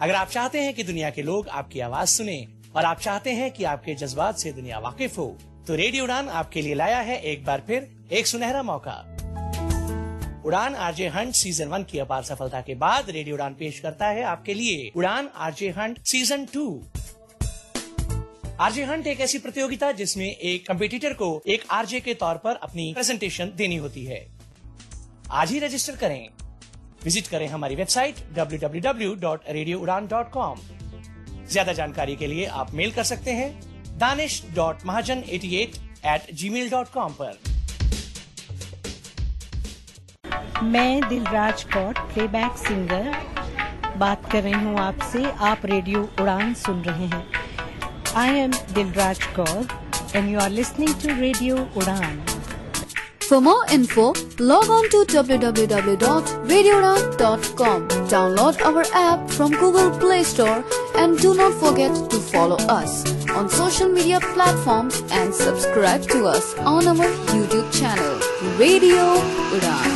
अगर आप चाहते हैं कि दुनिया के लोग आपकी आवाज सुने और आप चाहते हैं कि आपके जज्बात से दुनिया वाकिफ हो, तो रेडियो उड़ान आपके लिए लाया है एक बार फिर एक सुनहरा मौका। उड़ान आरजे हंट सीजन 1 की अपार सफलता के बाद रेडियो उड़ान पेश करता है आपके लिए उड़ान RJ Hunt season 2। RJ Hunt एक ऐसी प्रतियोगिता जिसमें एक कंपटीटर को एक आरजे के तौर पर अपनी प्रेजेंटेशन देनी होती है। आज ही रजिस्टर करें, विजिट करें हमारी वेबसाइट www.radioudan.com। ज्यादा जानकारी के लिए आप मेल कर सकते हैं danish.mahajan88@gmail.com पर। मैं दिलराज कौर, प्लेबैक सिंगर, बात कर रही हूँ आपसे। आप रेडियो उड़ान सुन रहे हैं। I am Dilraj Kaur and you are listening to radio Udan. For more info, log on to www.radioudan.com. Download our app from Google Play Store and do not forget to follow us on social media platforms and subscribe to us on our YouTube channel, Radio Udan.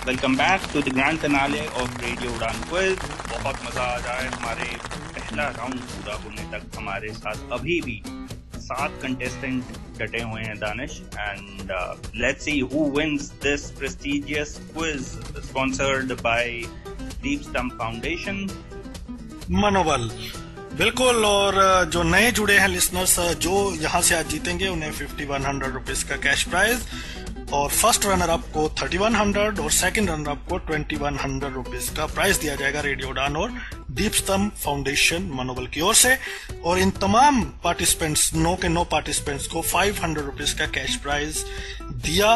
Welcome back to the grand finale of radio Udan quiz. बहुत मजा आ रहा है। हमारे पहला round पूरा होने तक हमारे साथ अभी भी 7 कंटेस्टेंट डटे हुए हैं Danish, and let's see who wins this prestigious quiz sponsored by Deepstambh foundation. मनोबल बिल्कुल। और जो नए जुड़े हैं लिसनर्स, जो यहाँ से आज जीतेंगे उन्हें 5100 रुपीज का कैश प्राइज, और फर्स्ट रनर अप को 3100 और सेकंड रनर अप को 2100 रुपीज का प्राइज दिया जाएगा रेडियो उड़ान और डीप स्तंभ फाउंडेशन मनोबल की ओर से। और इन तमाम पार्टिसिपेंट्स, 9 के 9 पार्टिसिपेंट्स को 500 रुपीज का कैश प्राइज दिया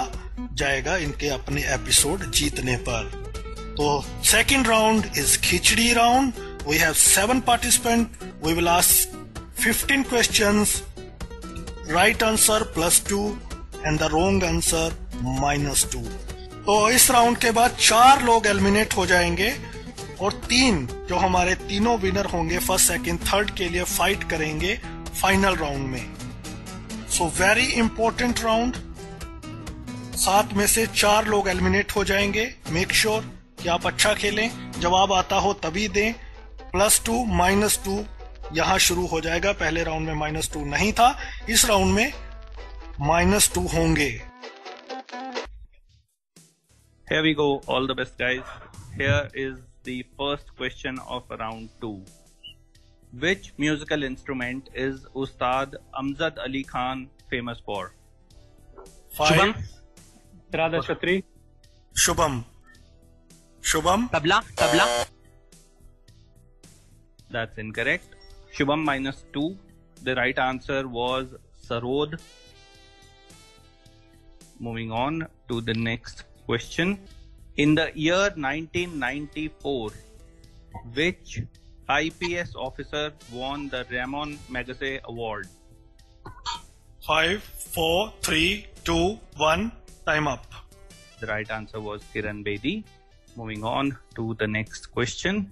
जाएगा इनके अपने एपिसोड जीतने पर। तो second round is khichdi round. We have 7 participant. We will ask 15 questions, right answer +2 and the wrong answer -2। तो इस राउंड के बाद 4 लोग एलिमिनेट हो जाएंगे और 3 जो हमारे तीनों विनर होंगे फर्स्ट, सेकंड, थर्ड के लिए फाइट करेंगे फाइनल राउंड में। So very important round. 7 में से 4 लोग एलिमिनेट हो जाएंगे। मेक श्योर कि आप अच्छा खेलें, जवाब आता हो तभी दें। +2 -2 यहां शुरू हो जाएगा। पहले राउंड में -2 नहीं था, इस राउंड में -2 होंगे। Here we go. All the best, guys. Here is the first question of round 2. Which musical instrument is Ustad Amjad Ali Khan famous for? Shubham. Radha Chatri. Shubham. Tabla. That's incorrect. Shubham -2. The right answer was Sarod. Moving on to the next question. In the year 1994, which IPS officer won the Ramon Magsaysay Award? 5, 4, 3, 2, 1, time up. The right answer was Kiran Bedi. Moving on to the next question.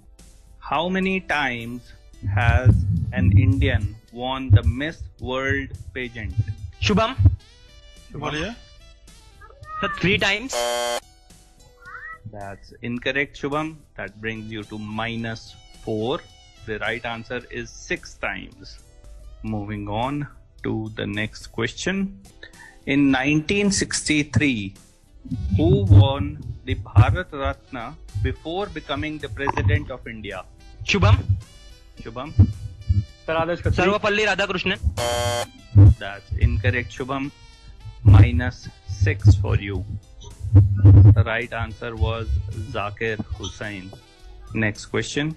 How many times has an Indian won the Miss World pageant? Shubham. बोलिए. 3 times. That's incorrect, Shubham. That brings you to -4. The right answer is 6 times. Moving on to the next question. In 1963, who won the Bharat Ratna before becoming the President of India? Shubham. Sarvapalli Radhakrishnan. That's incorrect, Shubham. -6 for you. The right answer was Zakir Hussain. Next question.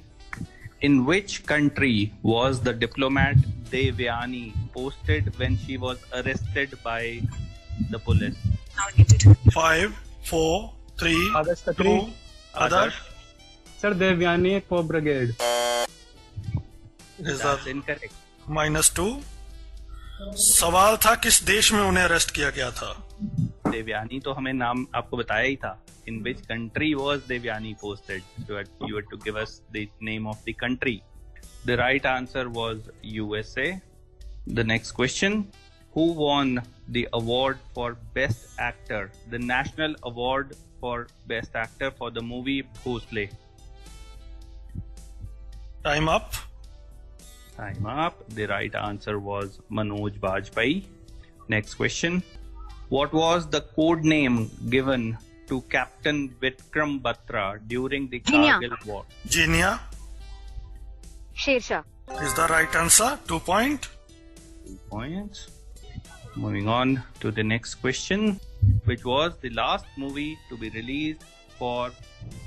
In which country was the diplomat Devyani posted when she was arrested by the police? 5, 4, 3, 2, Adarsh. Sir, Devyani for brigade. That's incorrect. -2. सवाल था किस देश में उन्हें arrest किया गया था. देवयानी तो हमें नाम आपको बताया ही था. In which country was Devyani posted? So you had to give us the name of the country. The right answer was USA. The next question. Who won the award for Best Actor? The National Award for Best Actor for the movie Bhosle. Time up. The right answer was Manoj Bajpayee. Next question. What was the code name given to Captain Vikram Batra during the Kargil War? Jinia. Shersha. Is the right answer. 2 points. 2 points. Moving on to the next question. Which was the last movie to be released for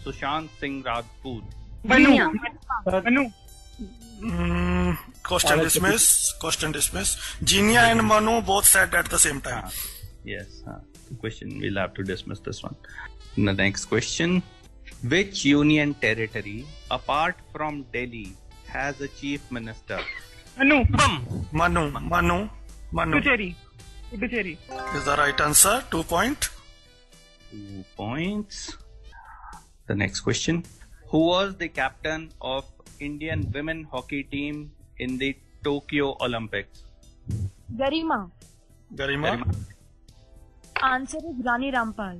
Sushant Singh Rajput? Manu. Question dismiss. Jinia and Manu both said at the same time. Yes. The question, we'll have to dismiss this one. The next question. Which union territory, apart from Delhi, has a chief minister? Manu. Puducherry. Is the right answer. 2 points. 2 points. The next question. Who was the captain of Indian women hockey team in the Tokyo Olympics? Garima. Answer is Rani Rampal.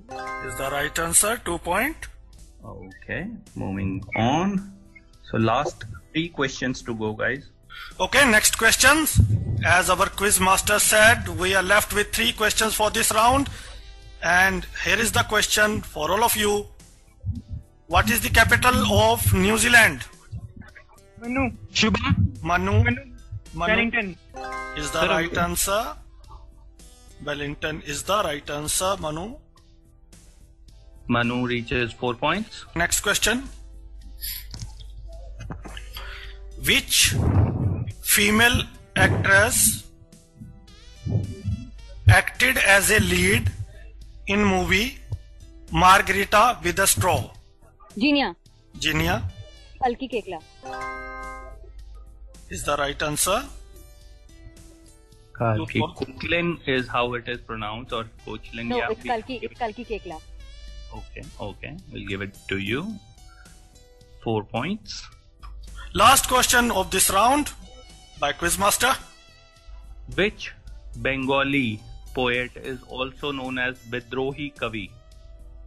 Is the right answer. 2 points. Okay. Moving on. So last 3 questions to go, guys. Okay, next questions. As our quiz master said, we are left with 3 questions for this round. And here is the question for all of you. What is the capital of New Zealand? Manu. Shubham. Manu. Wellington. Is the right answer. Wellington is the right answer. Manu reaches 4 points. Next question. Which female actress acted as a lead in movie Margarita with a Straw? Jinia. Kalki Koechlin. Is the right answer. Kalki Koechlin is how it is pronounced, or Koechlin? No, it's Kalki Koechlin. Okay. We'll give it to you. 4 points. Last question of this round by Quizmaster. Which Bengali poet is also known as Bidrohi Kavi?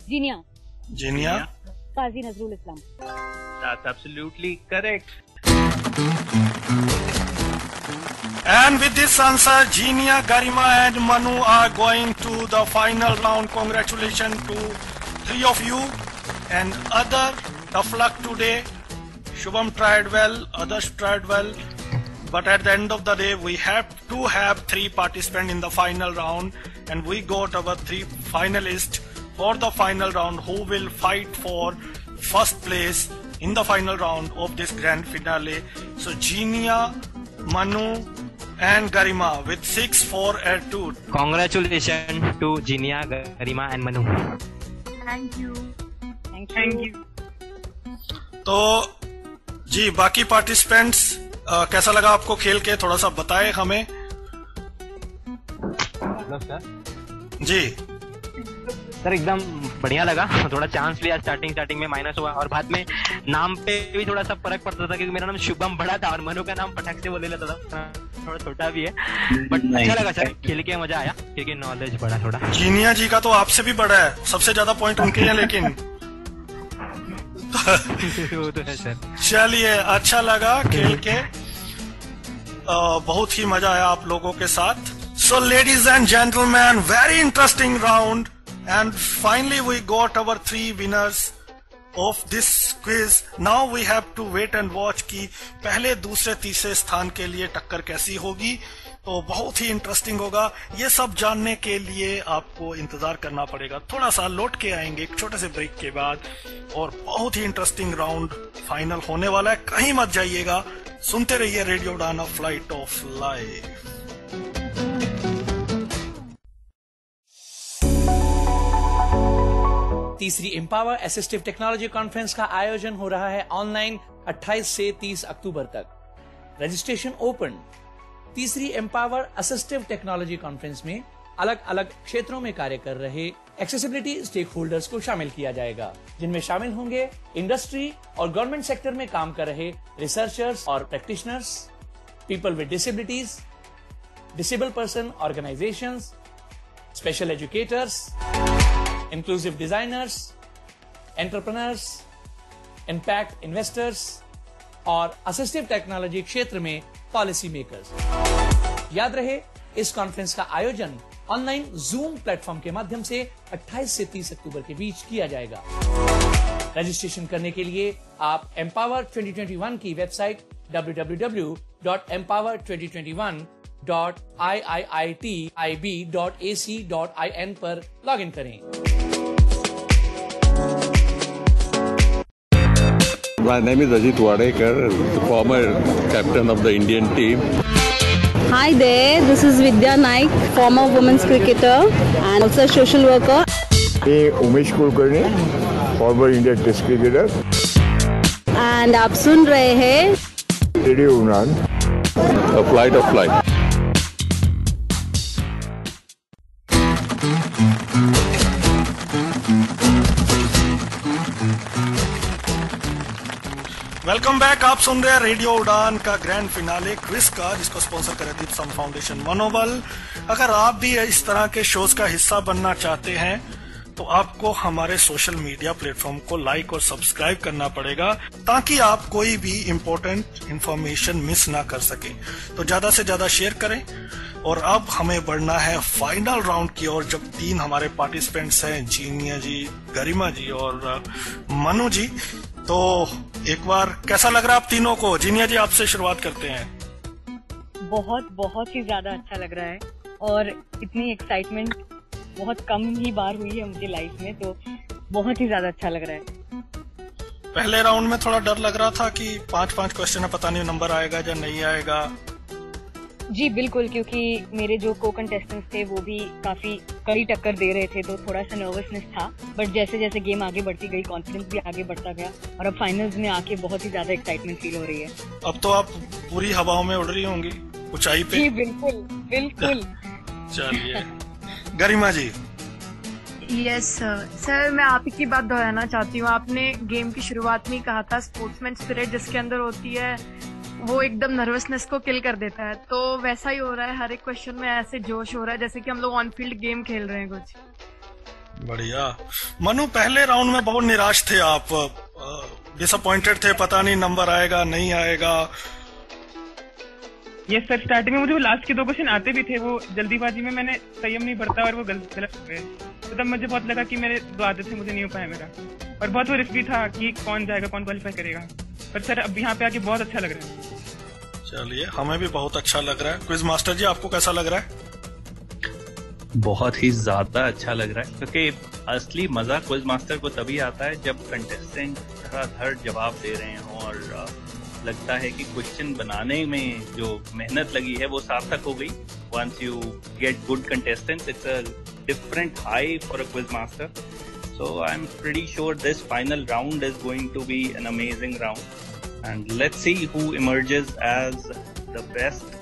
Jinia. Qazi Nazrul Islam. That's absolutely correct. And with this answer, Jinia, Garima and Manu are going to the final round. Congratulations to 3 of you. And other tough luck today. Shubham tried well, Adarsh tried well. But at the end of the day, we have to have 3 participants in the final round. And we got our 3 finalists for the final round who will fight for first place in the final round of this grand finale. So Jinia, Manu and Garima with 6, 4 and 2. Congratulations to Jinia, Garima and Manu. Thank you. तो जी बाकी participants कैसा लगा आपको खेल के, थोड़ा सा बताएं हमें. जी सर एकदम बढ़िया लगा। थोड़ा चांस लिया स्टार्टिंग में, माइनस हुआ और बाद में नाम पे भी थोड़ा सा फर्क पड़ता था क्योंकि मेरा नाम शुभम बड़ा था और मनु का नाम पटक से बोले लेता था, थोड़ा छोटा भी है, बट अच्छा लगा सर, खेल के मजा आया क्योंकि नॉलेज बढ़ा थोड़ा। जीनिया जी का तो आपसे भी बड़ा है, सबसे ज्यादा पॉइंट उनके हैं लेकिन वो तो है सर। चलिए अच्छा लगा खेल के, बहुत ही मजा आया आप लोगों के साथ। So ladies and gentlemen, very interesting round and finally we got our 3 winners of this quiz. Now we have to wait and watch कि पहले दूसरे तीसरे स्थान के लिए टक्कर कैसी होगी, तो बहुत ही इंटरेस्टिंग होगा। ये सब जानने के लिए आपको इंतजार करना पड़ेगा, थोड़ा सा लौट के आएंगे एक छोटे से ब्रेक के बाद और बहुत ही इंटरेस्टिंग राउंड फाइनल होने वाला है, कहीं मत जाइएगा, सुनते रहिए रेडियो उड़ान फ्लाइट ऑफ लाइफ। तीसरी एम्पावर असिस्टिव टेक्नोलॉजी कॉन्फ्रेंस का आयोजन हो रहा है ऑनलाइन 28 से 30 अक्टूबर तक। Registration open. तीसरी एम्पावर असिस्टिव टेक्नोलॉजी कॉन्फ्रेंस में अलग अलग क्षेत्रों में कार्य कर रहे एक्सेसिबिलिटी स्टेक होल्डर्स को शामिल किया जाएगा, जिनमें शामिल होंगे इंडस्ट्री और गवर्नमेंट सेक्टर में काम कर रहे रिसर्चर्स और practitioners, people with disabilities, disable person organisations, special educators, inclusive designers, entrepreneurs, impact investors और असिस्टिव टेक्नोलॉजी क्षेत्र में पॉलिसी मेकर्स। याद रहे, इस कॉन्फ्रेंस का आयोजन ऑनलाइन जूम प्लेटफॉर्म के माध्यम से 28 से 30 अक्टूबर के बीच किया जाएगा। रजिस्ट्रेशन करने के लिए आप एम्पावर 2021 की वेबसाइट www.empower2021.iiitib.ac.in पर लॉगिन करें। My name is Ajit Wadekar, the former captain of the Indian team. Hi there, this is Vidya Naik, former women's cricketer and also social worker. Hey, Umesh Kulkarni, former Indian test cricketer. And आप सुन रहे हैं radio उड़ान, A flight of flight. Welcome back. आप सुन रहे हैं radio उड़ान का grand finale quiz का, जिसको स्पॉन्सर करे दीपसम फाउंडेशन मनोबल। अगर आप भी इस तरह के शोज का हिस्सा बनना चाहते हैं तो आपको हमारे सोशल मीडिया प्लेटफॉर्म को लाइक और सब्सक्राइब करना पड़ेगा ताकि आप कोई भी इम्पोर्टेंट इंफॉर्मेशन मिस ना कर सके। तो ज्यादा से ज्यादा शेयर करें। और अब हमें बढ़ना है फाइनल राउंड की ओर, जब 3 हमारे पार्टिसिपेंट्स हैं, जीनिया जी, गरिमा जी और मनु जी। तो एक बार कैसा लग रहा है आप तीनों को? जीनिया जी आपसे शुरुआत करते हैं। बहुत ही ज्यादा अच्छा लग रहा है और इतनी एक्साइटमेंट बहुत कम ही बार हुई है मुझे लाइफ में, तो बहुत ही ज्यादा अच्छा लग रहा है। पहले राउंड में थोड़ा डर लग रहा था कि 5-5 क्वेश्चन है, पता नहीं नंबर आएगा या नहीं आएगा। जी बिल्कुल, क्योंकि मेरे जो को कंटेस्टेंट्स थे वो भी काफी कड़ी टक्कर दे रहे थे, तो थोड़ा सा नर्वसनेस था। बट जैसे जैसे गेम आगे बढ़ती गई, कॉन्फिडेंस भी आगे बढ़ता गया और अब फाइनल्स में आके बहुत ही ज्यादा एक्साइटमेंट फील हो रही है। अब तो आप पूरी हवाओं में उड़ रही होंगी ऊंचाई पे। जी बिल्कुल बिल्कुल। चलिए गरिमा जी। यस सर, मैं आप ही की बात दोहराना चाहती हूँ। आपने गेम की शुरुआत में ही कहा था स्पोर्ट्समैन स्पिरिट जिसके अंदर होती है वो एकदम नर्वसनेस को किल कर देता है, तो वैसा ही हो रहा है। हर एक क्वेश्चन में ऐसे जोश हो रहा है जैसे कि हम लोग ऑन फील्ड गेम खेल रहे हैं कुछ। बढ़िया। मनु, पहले राउंड में बहुत निराश थे आप, डिसअपॉइंटेड थे, पता नहीं नंबर आएगा नहीं आएगा। ये सर, स्टार्टिंग में मुझे लास्ट के 2 क्वेश्चन आते भी थे, वो जल्दीबाजी में मैंने संयम नहीं बरता और वो गलत हो गए, तो तब मुझे बहुत लगा कि मेरे 2 आदत से मुझे नहीं हो पाया मेरा, और बहुत वो रिस्क भी था कि कौन जाएगा, कौन क्वालिफाई करेगा। पर सर अब यहाँ पे आके बहुत अच्छा लग रहा है। चलिए, हमें भी बहुत अच्छा लग रहा है। क्विज मास्टर जी, आपको कैसा लग रहा है? बहुत ही ज्यादा अच्छा लग रहा है, क्योंकि असली मजा क्विज मास्टर को तभी आता है जब कंटेस्टेंट धड़ाधड़ जवाब दे रहे हों और लगता है कि क्वेश्चन बनाने में जो मेहनत लगी है वो सार्थक हो गई। Once you get good contestants, it's a different high for a quiz master. So I'm pretty sure this final round is going to be an amazing round, and let's see who emerges as the best.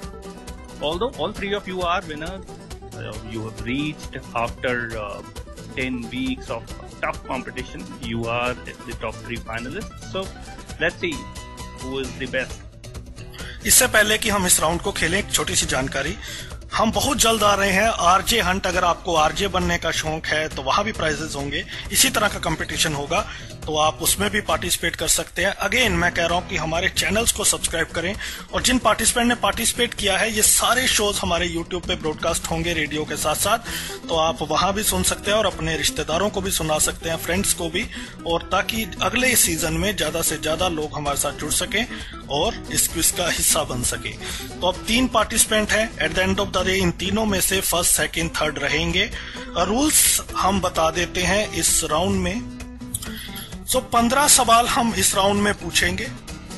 Although all 3 of you are winners, you have reached after 10 weeks of tough competition. You are the top 3 finalists. So let's see who is the best. इससे पहले कि हम इस round को खेलें, एक छोटी सी जानकारी। हम बहुत जल्द आ रहे हैं आरजे हंट। अगर आपको आरजे बनने का शौक है तो वहां भी प्राइजेस होंगे, इसी तरह का कंपटीशन होगा, तो आप उसमें भी पार्टिसिपेट कर सकते हैं। अगेन मैं कह रहा हूं कि हमारे चैनल्स को सब्सक्राइब करें, और जिन पार्टिसिपेंट ने पार्टिसिपेट किया है, ये सारे शोज हमारे यूट्यूब पे ब्रॉडकास्ट होंगे रेडियो के साथ साथ, तो आप वहां भी सुन सकते हैं और अपने रिश्तेदारों को भी सुना सकते हैं, फ्रेंड्स को भी, और ताकि अगले सीजन में ज्यादा से ज्यादा लोग हमारे साथ जुड़ सकें और इस क्विज का हिस्सा बन सके। तो अब 3 पार्टिसिपेंट हैं। At the end of the day in तीनों में से फर्स्ट, सेकंड, थर्ड रहेंगे। रूल्स हम बता देते हैं इस राउंड में। 15 सवाल हम इस राउंड में पूछेंगे,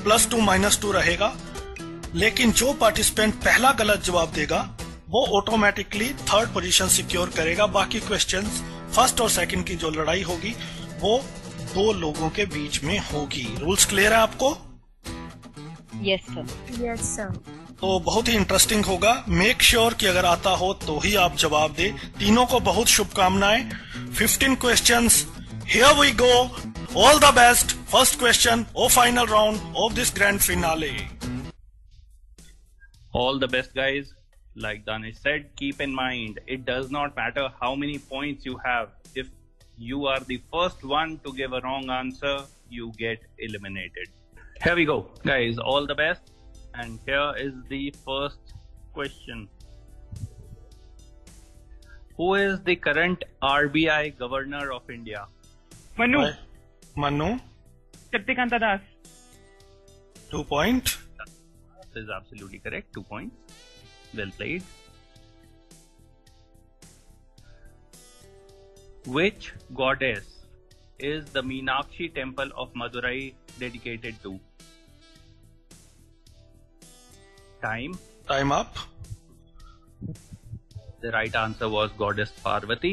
+2 -2 रहेगा, लेकिन जो पार्टिसिपेंट पहला गलत जवाब देगा वो ऑटोमेटिकली थर्ड पोजीशन सिक्योर करेगा। बाकी क्वेश्चंस, फर्स्ट और सेकंड की जो लड़ाई होगी वो 2 लोगों के बीच में होगी। रूल्स क्लियर है आपको? Yes sir. Yes sir. तो बहुत ही इंटरेस्टिंग होगा। मेक श्योर कि अगर आता हो तो ही आप जवाब दे। तीनों को बहुत शुभकामनाएं। 15 questions, here we go, all the best. First question और final round of this grand finale. All the best, guys. Like Danish said, keep in mind, it does not matter how many points you have. If you are the first one to give a wrong answer, you get eliminated. Here we go, guys. All the best. And here is the first question. Who is the current RBI Governor of India? Manu. Manu. Shaktikanta Das. 2 point. This is absolutely correct. 2 points. Well played. Which goddess is the Meenakshi temple of Madurai dedicated to? Time up. The right answer was Goddess Parvati.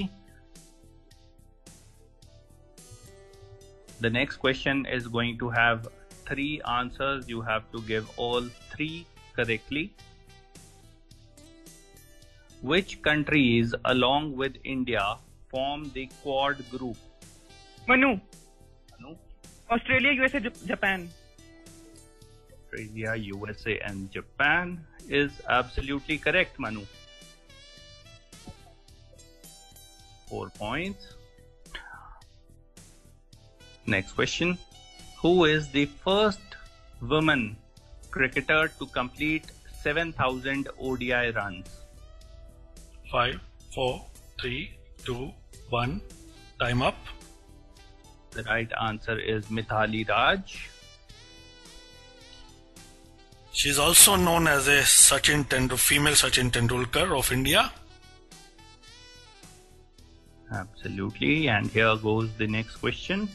The next question is going to have 3 answers. You have to give all 3 correctly. Which countries along with India form the Quad group? Manu. Manu. Australia, USA, Japan. Australia, USA and Japan is absolutely correct, Manu. 4 points. Next question. Who is the first woman cricketer to complete 7,000 ODI runs? 5, 4, 3, 2, 1. Time up. The right answer is Mithali Raj. She's also known as a female Sachin Tendulkar of India. Absolutely. And here goes the next question.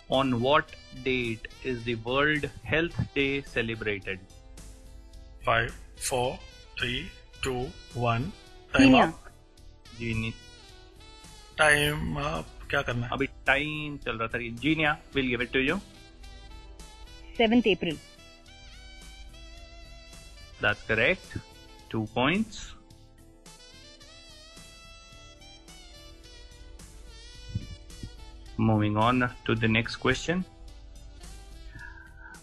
On what date is the World Health Day celebrated? 5, 4, 3, 2, 1. Time up. Time up. क्या करना है? अभी time चल रहा था। जीनिया, we'll give it to you. 7th April. That's correct. 2 points. Moving on to the next question.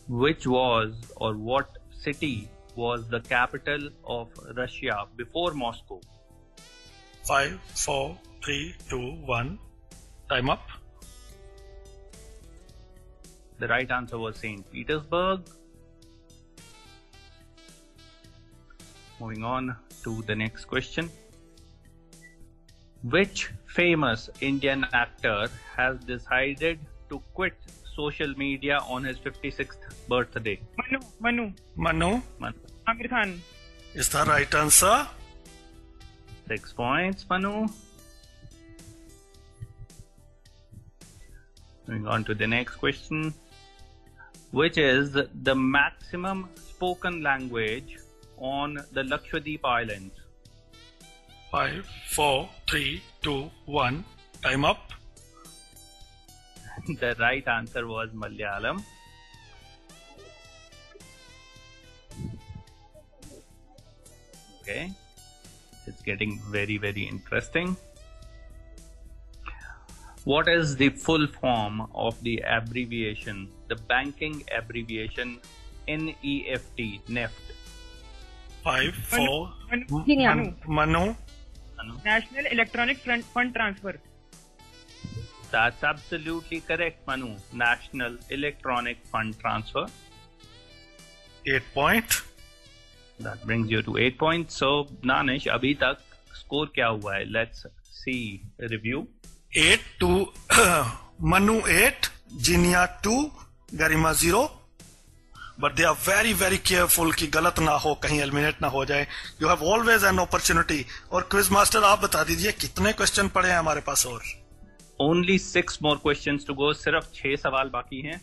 Which was or what city was the capital of Russia before Moscow? 5, 4, 3, 2, 1. Time up. The right answer was St. Petersburg. Moving on to the next question. Which famous Indian actor has decided to quit social media on his 56th birthday? Manu. Amir Khan. Is the right answer? 6 points, Manu. Moving on to the next question. Which is the maximum spoken language on the Lakshadweep Islands? 5, 4, 3, 2, 1. Time up. The right answer was Malayalam. Okay. It's getting very, very interesting. What is the full form of the abbreviation, the banking abbreviation NEFT, NEFT? 5, 4, Manu. National Electronic Fund Transfer. That's absolutely correct, Manu. National Electronic Fund Transfer. 8 point. That brings you to 8 points. So, Danish, अभी तक score क्या हुआ है? Let's see review. 8 to Manu 8, Jinia 2, Garima 0. But they are very, very careful कि गलत ना हो, कहीं एलिमिनेट ना हो जाए. You have always an opportunity. और क्विज मास्टर आप बता दीजिए कितने क्वेश्चन पड़े हैं हमारे पास और? Only 6 more questions to go. सिर्फ 6 सवाल बाकी हैं.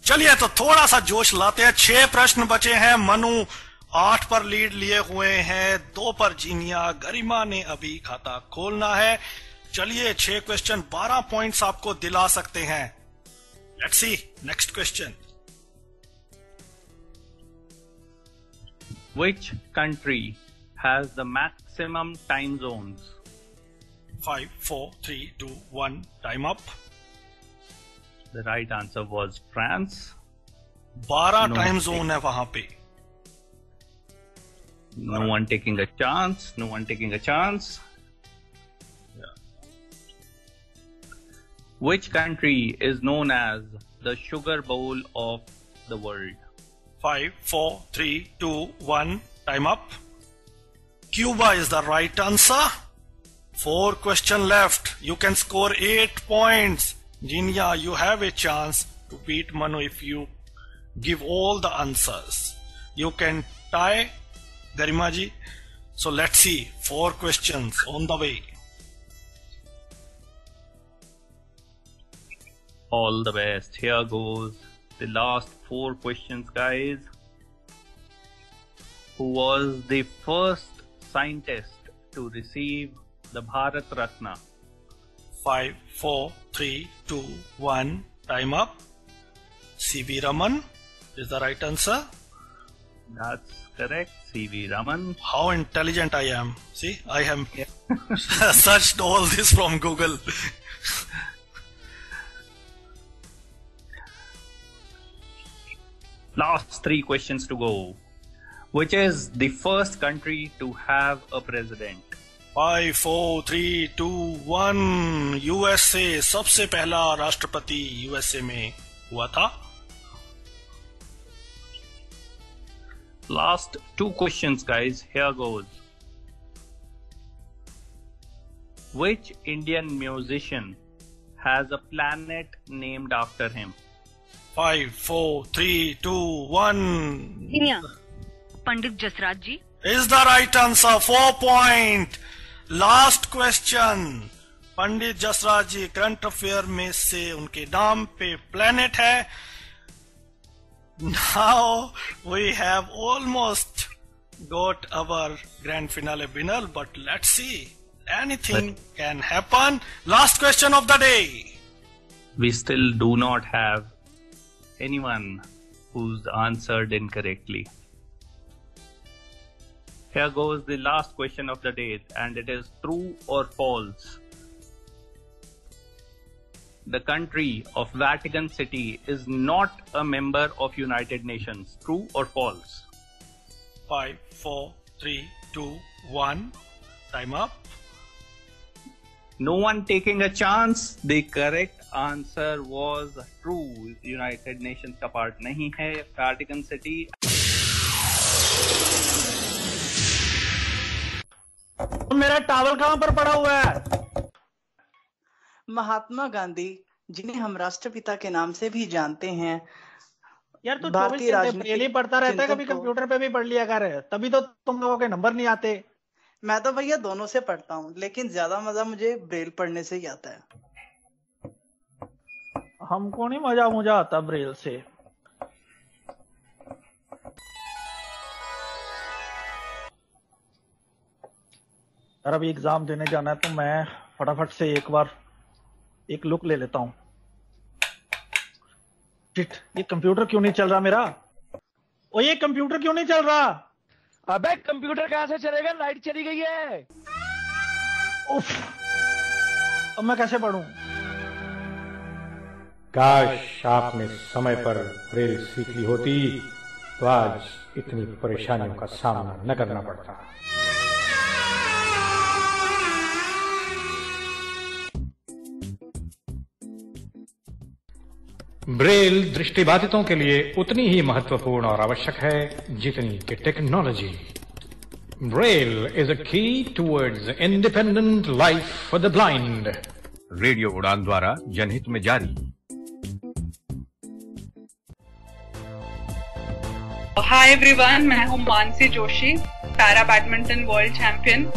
चलिए तो थोड़ा सा जोश लाते हैं. 6 प्रश्न बचे हैं. मनु 8 पर लीड लिए हुए हैं, 2 पर जीनिया. गरिमा ने अभी खाता खोलना है. चलिए 6 क्वेश्चन, 12 पॉइंट्स आपको दिला सकते हैं. Let's see next question. Which country has the maximum time zones? 5, 4, 3, 2, 1. Time up. The right answer was France. 12 time zone है वहां पे. No one taking a chance. No one taking a chance. Which country is known as the sugar bowl of the world? 5, 4, 3, 2, 1. Time up. Cuba is the right answer. 4 questions left. You can score 8 points. Jinia, you have a chance to beat Manu if you give all the answers. You can tie Garima ji. So let's see. 4 questions on the way. All the best. Here goes the last 4 questions, guys. Who was the first scientist to receive the Bharat Ratna? 5, 4, 3, 2, 1. Time up. C.V. Raman is the right answer. That's correct. C.V. Raman. How intelligent I am. See, I have searched all this from Google. Last 3 questions to go. Which is the first country to have a president? 5, 4, 3, 2, 1. USA. सबसे पहला राष्ट्रपति USA में हुआ था. Last 2 questions, guys. Here goes. Which Indian musician has a planet named after him? 5, 4, 3, 2, 1. जीनिया. Pandit Jasraj ji. Is the right answer. 4 point. Last question. Pandit Jasraj ji current affair में से उनके नाम पे प्लेनेट है. Now we have almost got our grand finale winner, but let's see, anything can happen. Last question of the day. We still do not have anyone who's answered incorrectly. Here goes the last question of the day, and it is true or false. The country of Vatican City is not a member of United Nations. True or false? 5, 4, 3, 2, 1. Time up. No one taking a chance. The correct answer was true. United Nations का part नहीं है Vatican City. मेरा towel कहाँ पर पड़ा हुआ है? महात्मा गांधी, जिन्हें हम राष्ट्रपिता के नाम से भी जानते हैं, यार तो 24 घंटे ब्रेल पढ़ता रहता है, कभी कंप्यूटर पे भी पढ़ लिया कर, तभी तो तुम लोगों के नंबर नहीं आते। मैं तो भैया दोनों से पढ़ता हूँ, लेकिन ज्यादा मजा मुझे ब्रेल पढ़ने से ही आता है। हमको नहीं मजा आता ब्रेल से। यार अभी एग्जाम देने जाना है, तो मैं फटाफट से एक बार एक लुक ले लेता हूँ। शिट, ये कंप्यूटर क्यों नहीं चल रहा मेरा? ओ ये कंप्यूटर क्यों नहीं चल रहा? अबे कंप्यूटर कहाँ से चलेगा, लाइट चली गई है। उफ, अब मैं कैसे पढ़ूं? काश आपने समय पर ब्रेल सीख ली होती तो आज इतनी परेशानियों का सामना न करना पड़ता। ब्रेल दृष्टिबाधितों के लिए उतनी ही महत्वपूर्ण और आवश्यक है जितनी कि टेक्नोलॉजी। ब्रेल इज अ की towards independent life for the blind. Radio उड़ान द्वारा जनहित में जारी। हाय एवरीवन, मैं हूँ Mansi Joshi, para badminton world champion.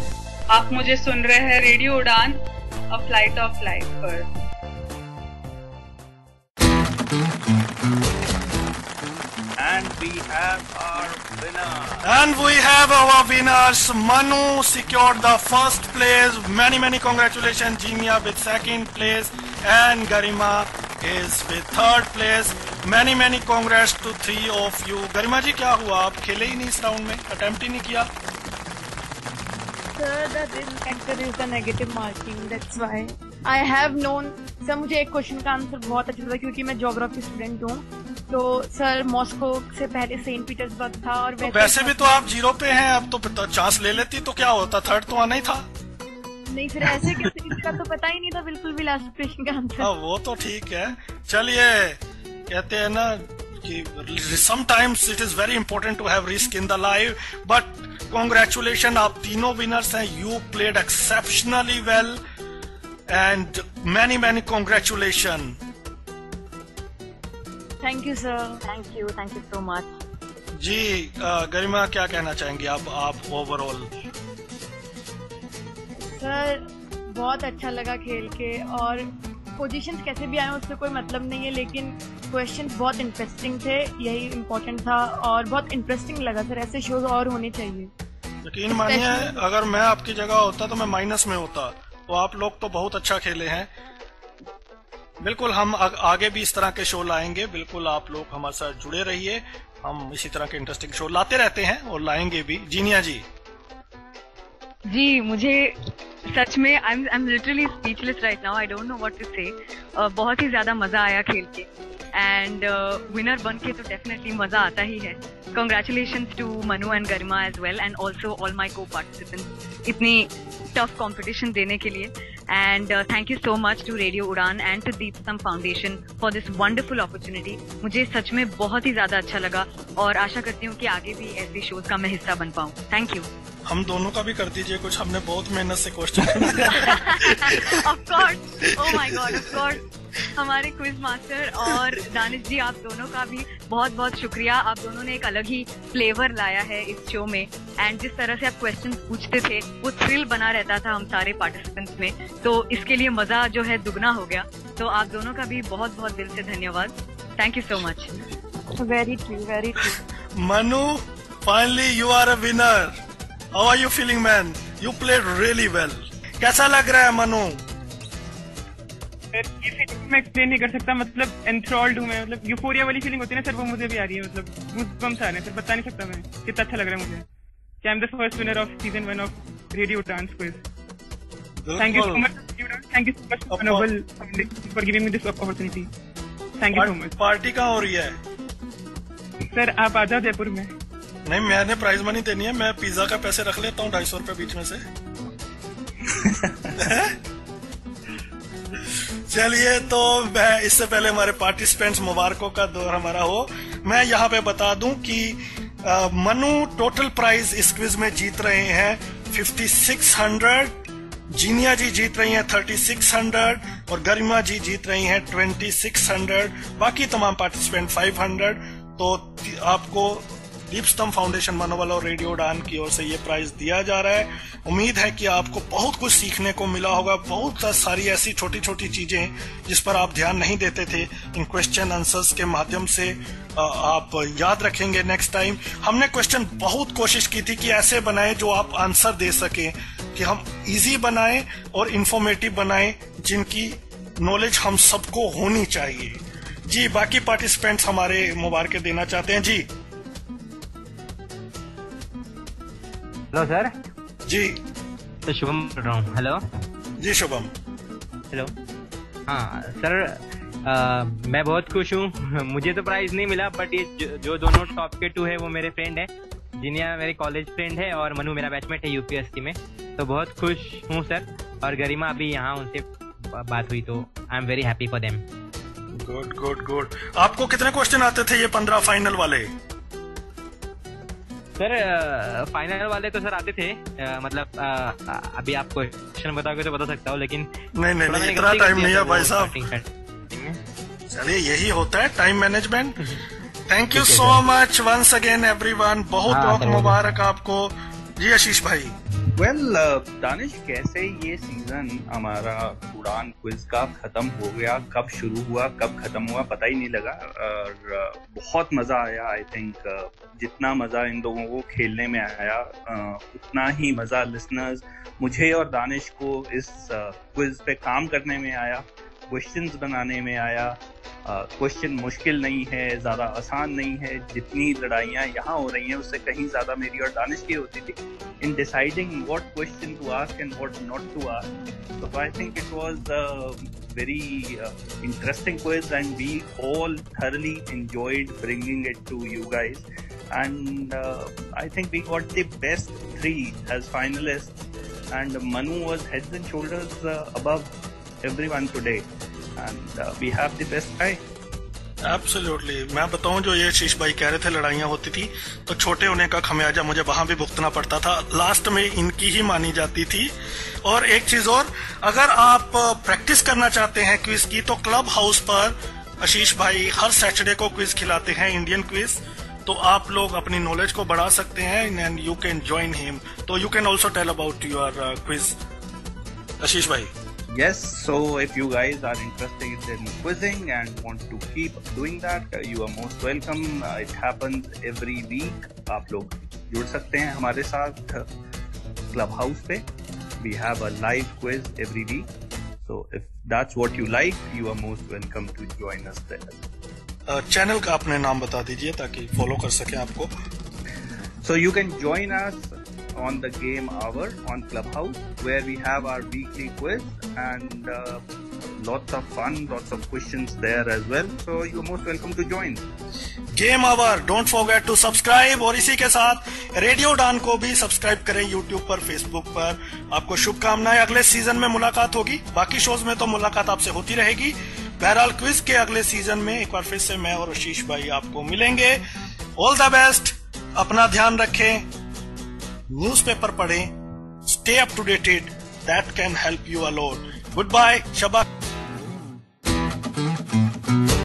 आप मुझे सुन रहे हैं रेडियो उड़ान, अ फ्लाइट ऑफ लाइफ पर। And we have our winner. And we have our winners. Manu secured the first place. Many congratulations. Jimia with second place and Garima is with third place. Many congrats to three of you. Garima जी क्या हुआ, आप खेले ही नहीं इस round में, attempt ही नहीं किया? Sir, the risk factor is the negative marking. That's why I have known. Sir मुझे एक क्वेश्चन का आंसर बहुत अच्छा लगा क्योंकि मैं ज्योग्राफी स्टूडेंट हूँ। तो सर मॉस्को से पहले सेंट पीटर्सबर्ग था और वैसे भी तो आप 0 पे हैं, अब तो चांस ले लेती तो क्या होता, थर्ड तो आना ही था। नहीं फिर ऐसे किसी का तो पता ही नहीं था बिल्कुल भी लास्ट क्वेश्चन का आंसर। हाँ वो तो ठीक है। चलिए, कहते हैं ना कि sometimes it is very important to have risk in the life, but congratulations, आप तीनों विनर्स हैं। You played exceptionally well and many congratulations. Thank you sir, thank you so much. जी गरिमा क्या कहना चाहेंगी आप ओवरऑल? सर बहुत अच्छा लगा खेल के, और पोजीशंस कैसे भी आए उससे कोई मतलब नहीं है, लेकिन क्वेश्चंस बहुत इंटरेस्टिंग थे, यही इम्पोर्टेंट था और बहुत इंटरेस्टिंग लगा। सर ऐसे शोज और होने चाहिए। यकीन मानिए अगर मैं आपकी जगह होता तो मैं माइनस में होता। तो आप लोग तो बहुत अच्छा खेले हैं। बिल्कुल हम आगे भी इस तरह के शो लाएंगे। बिल्कुल आप लोग हमारे साथ जुड़े रहिए, हम इसी तरह के इंटरेस्टिंग शो लाते रहते हैं और लाएंगे भी। जीनिया जी मुझे सच में I am literally speechless right now, I don't know what to say. बहुत ही ज्यादा मजा आया खेल के एंड विनर बन के तो डेफिनेटली मजा आता ही है। Congratulations to Manu and Garima as well and also all my को पार्टिसिपेंट्स इतनी टफ कंपटीशन देने के लिए। And thank you so much to radio Udan and to Deepstambh foundation for this wonderful opportunity. मुझे सच में बहुत ही ज्यादा अच्छा लगा और आशा करती हूँ कि आगे भी ऐसे शोज का मैं हिस्सा बन पाऊँ। Thank you. हम दोनों का भी कर दीजिए कुछ, हमने बहुत मेहनत से question of course, oh my God, of course. हमारे क्विज मास्टर और दानिश जी, आप दोनों का भी बहुत बहुत शुक्रिया। आप दोनों ने एक अलग ही फ्लेवर लाया है इस शो में एंड जिस तरह से आप क्वेश्चन पूछते थे वो थ्रिल बना रहता था हम सारे पार्टिसिपेंट्स में, तो इसके लिए मजा जो है दुगना हो गया। तो आप दोनों का भी बहुत बहुत दिल से धन्यवाद। Thank you so much. Very true. Manu, finally you are a winner. How are you feeling man? You played really well. कैसा लग रहा है मनु? ये फीलिंग मैं एक्सप्लेन नहीं कर सकता, मतलब एंथ्रॉल्ड हूँ मैं, मतलब यूफोरिया वाली फीलिंग होती है ना सर, वो मुझे भी आ रही है। मतलब गूज़बम्स आ रहे हैं सर, बता नहीं सकता मैं कितना अच्छा लग रहा है मुझे कि I am the first winner of season 1 of radio dance quiz. Thank you so much, thank you so much noble for giving me this opportunity. Thank you so much. Party कहाँ हो रही है? सर आप आ जाओ जयपुर में। नहीं, मैंने prize money देनी है, मैं पिज्जा का पैसे रख लेता हूँ 250 रुपए बीच में से। चलिए, तो मैं इससे पहले हमारे पार्टिसिपेंट्स मुबारकों का दौर हमारा हो, मैं यहाँ पे बता दूं कि मनु टोटल प्राइज इस क्विज में जीत रहे हैं 5600, जीनिया जी जीत रही हैं 3600 और गरिमा जी जीत रही हैं 2600। बाकी तमाम पार्टिसिपेंट 500। तो आपको दीपस्तंभ फाउंडेशन मनोबल और रेडियो उड़ान की ओर से ये प्राइज दिया जा रहा है। उम्मीद है कि आपको बहुत कुछ सीखने को मिला होगा, बहुत सारी ऐसी छोटी छोटी चीजें जिस पर आप ध्यान नहीं देते थे, इन क्वेश्चन आंसर्स के माध्यम से आप याद रखेंगे नेक्स्ट टाइम। हमने क्वेश्चन बहुत कोशिश की थी कि ऐसे बनाएं जो आप आंसर दे सकें, कि हम इजी बनाएं और इंफॉर्मेटिव बनाएं, जिनकी नॉलेज हम सबको होनी चाहिए। जी, बाकी पार्टिसिपेंट्स हमारे मुबारकें देना चाहते हैं। जी हेलो सर। जी तो शुभम बोल रहा हूँ। हेलो जी शुभम। हेलो। हाँ सर, मैं बहुत खुश हूँ। मुझे तो प्राइज नहीं मिला, बट ये जो दोनों टॉप के 2 है वो मेरे फ्रेंड है। जिनिया मेरे कॉलेज फ्रेंड है और मनु मेरा बैचमेट है यूपीएससी में। तो बहुत खुश हूँ सर। और गरिमा अभी यहाँ उनसे बात हुई तो I am very happy for them. Good good good. आपको कितने क्वेश्चन आते थे ये 15 फाइनल वाले? सर फाइनल वाले तो सर आते थे, मतलब अभी आप क्वेश्चन बताओगे तो बता सकता हूँ, लेकिन नहीं इतना टाइम नहीं है भाई साहब। चलिए यही होता है time management. Thank you so much once again everyone. बहुत बहुत मुबारक आपको। जी आशीष भाई। वेल दानिश, कैसे ये सीजन हमारा उड़ान क्विज का खत्म हो गया, कब शुरू हुआ कब खत्म हुआ पता ही नहीं लगा, और बहुत मजा आया। आई थिंक जितना मजा इन लोगों को खेलने में आया उतना ही मजा लिसनर्स, मुझे और दानिश को इस क्विज पे काम करने में आया, क्वेश्चंस बनाने में आया। क्वेश्चन मुश्किल नहीं है, ज़्यादा आसान नहीं है। जितनी लड़ाइयाँ यहाँ हो रही हैं उससे कहीं ज़्यादा मेरी और दानिश की होती थी in deciding what question to ask and what not to ask. So I think it was a very interesting quiz, and we all thoroughly enjoyed bringing it to you guys. And I think we got the best 3 as finalists, and Manu was heads and shoulders above everyone today, and we have the best guy. Absolutely. मैं बताऊं, जो ये शीश भाई कह रहे थे लड़ाइयां होती थी, तो छोटे होने का खमियाजा मुझे वहां भी भुगतना पड़ता था। लास्ट में इनकी ही मानी जाती थी। और एक चीज और, अगर आप प्रैक्टिस करना चाहते हैं क्विज की, तो क्लब हाउस पर आशीष भाई हर सैटरडे को क्विज खिलाते हैं, इंडियन क्विज। तो आप लोग अपनी नॉलेज को बढ़ा सकते हैं and you can join him. तो you can also tell about your quiz Ashish भाई। Yes, so if you guys are interested in quizzing and want to keep doing that, you are most welcome. It happens every week. आप लोग जुड़ सकते हैं हमारे साथ club house पे। We have a live quiz every week. So if that's what you like, you are most welcome to join us there. Channel का अपने नाम बता दीजिए ताकि फॉलो कर सकें आपको। So you can join us on the game hour on Clubhouse, where we have our weekly quiz and lots of fun, lots of questions there as well. So you're most welcome to join. Game hour, don't forget to subscribe। और इसी के साथ radio उड़ान को भी subscribe करें YouTube पर, Facebook पर। आपको शुभकामनाएं। अगले सीजन में मुलाकात होगी, बाकी शोज में तो मुलाकात आपसे होती रहेगी। बहरहाल क्विज के अगले सीजन में एक बार फिर से मैं और आशीष भाई आपको मिलेंगे। ऑल द बेस्ट, अपना ध्यान रखें, न्यूज़पेपर पढ़ें, stay up to dated, that can help you a lot. Goodbye, Shaba.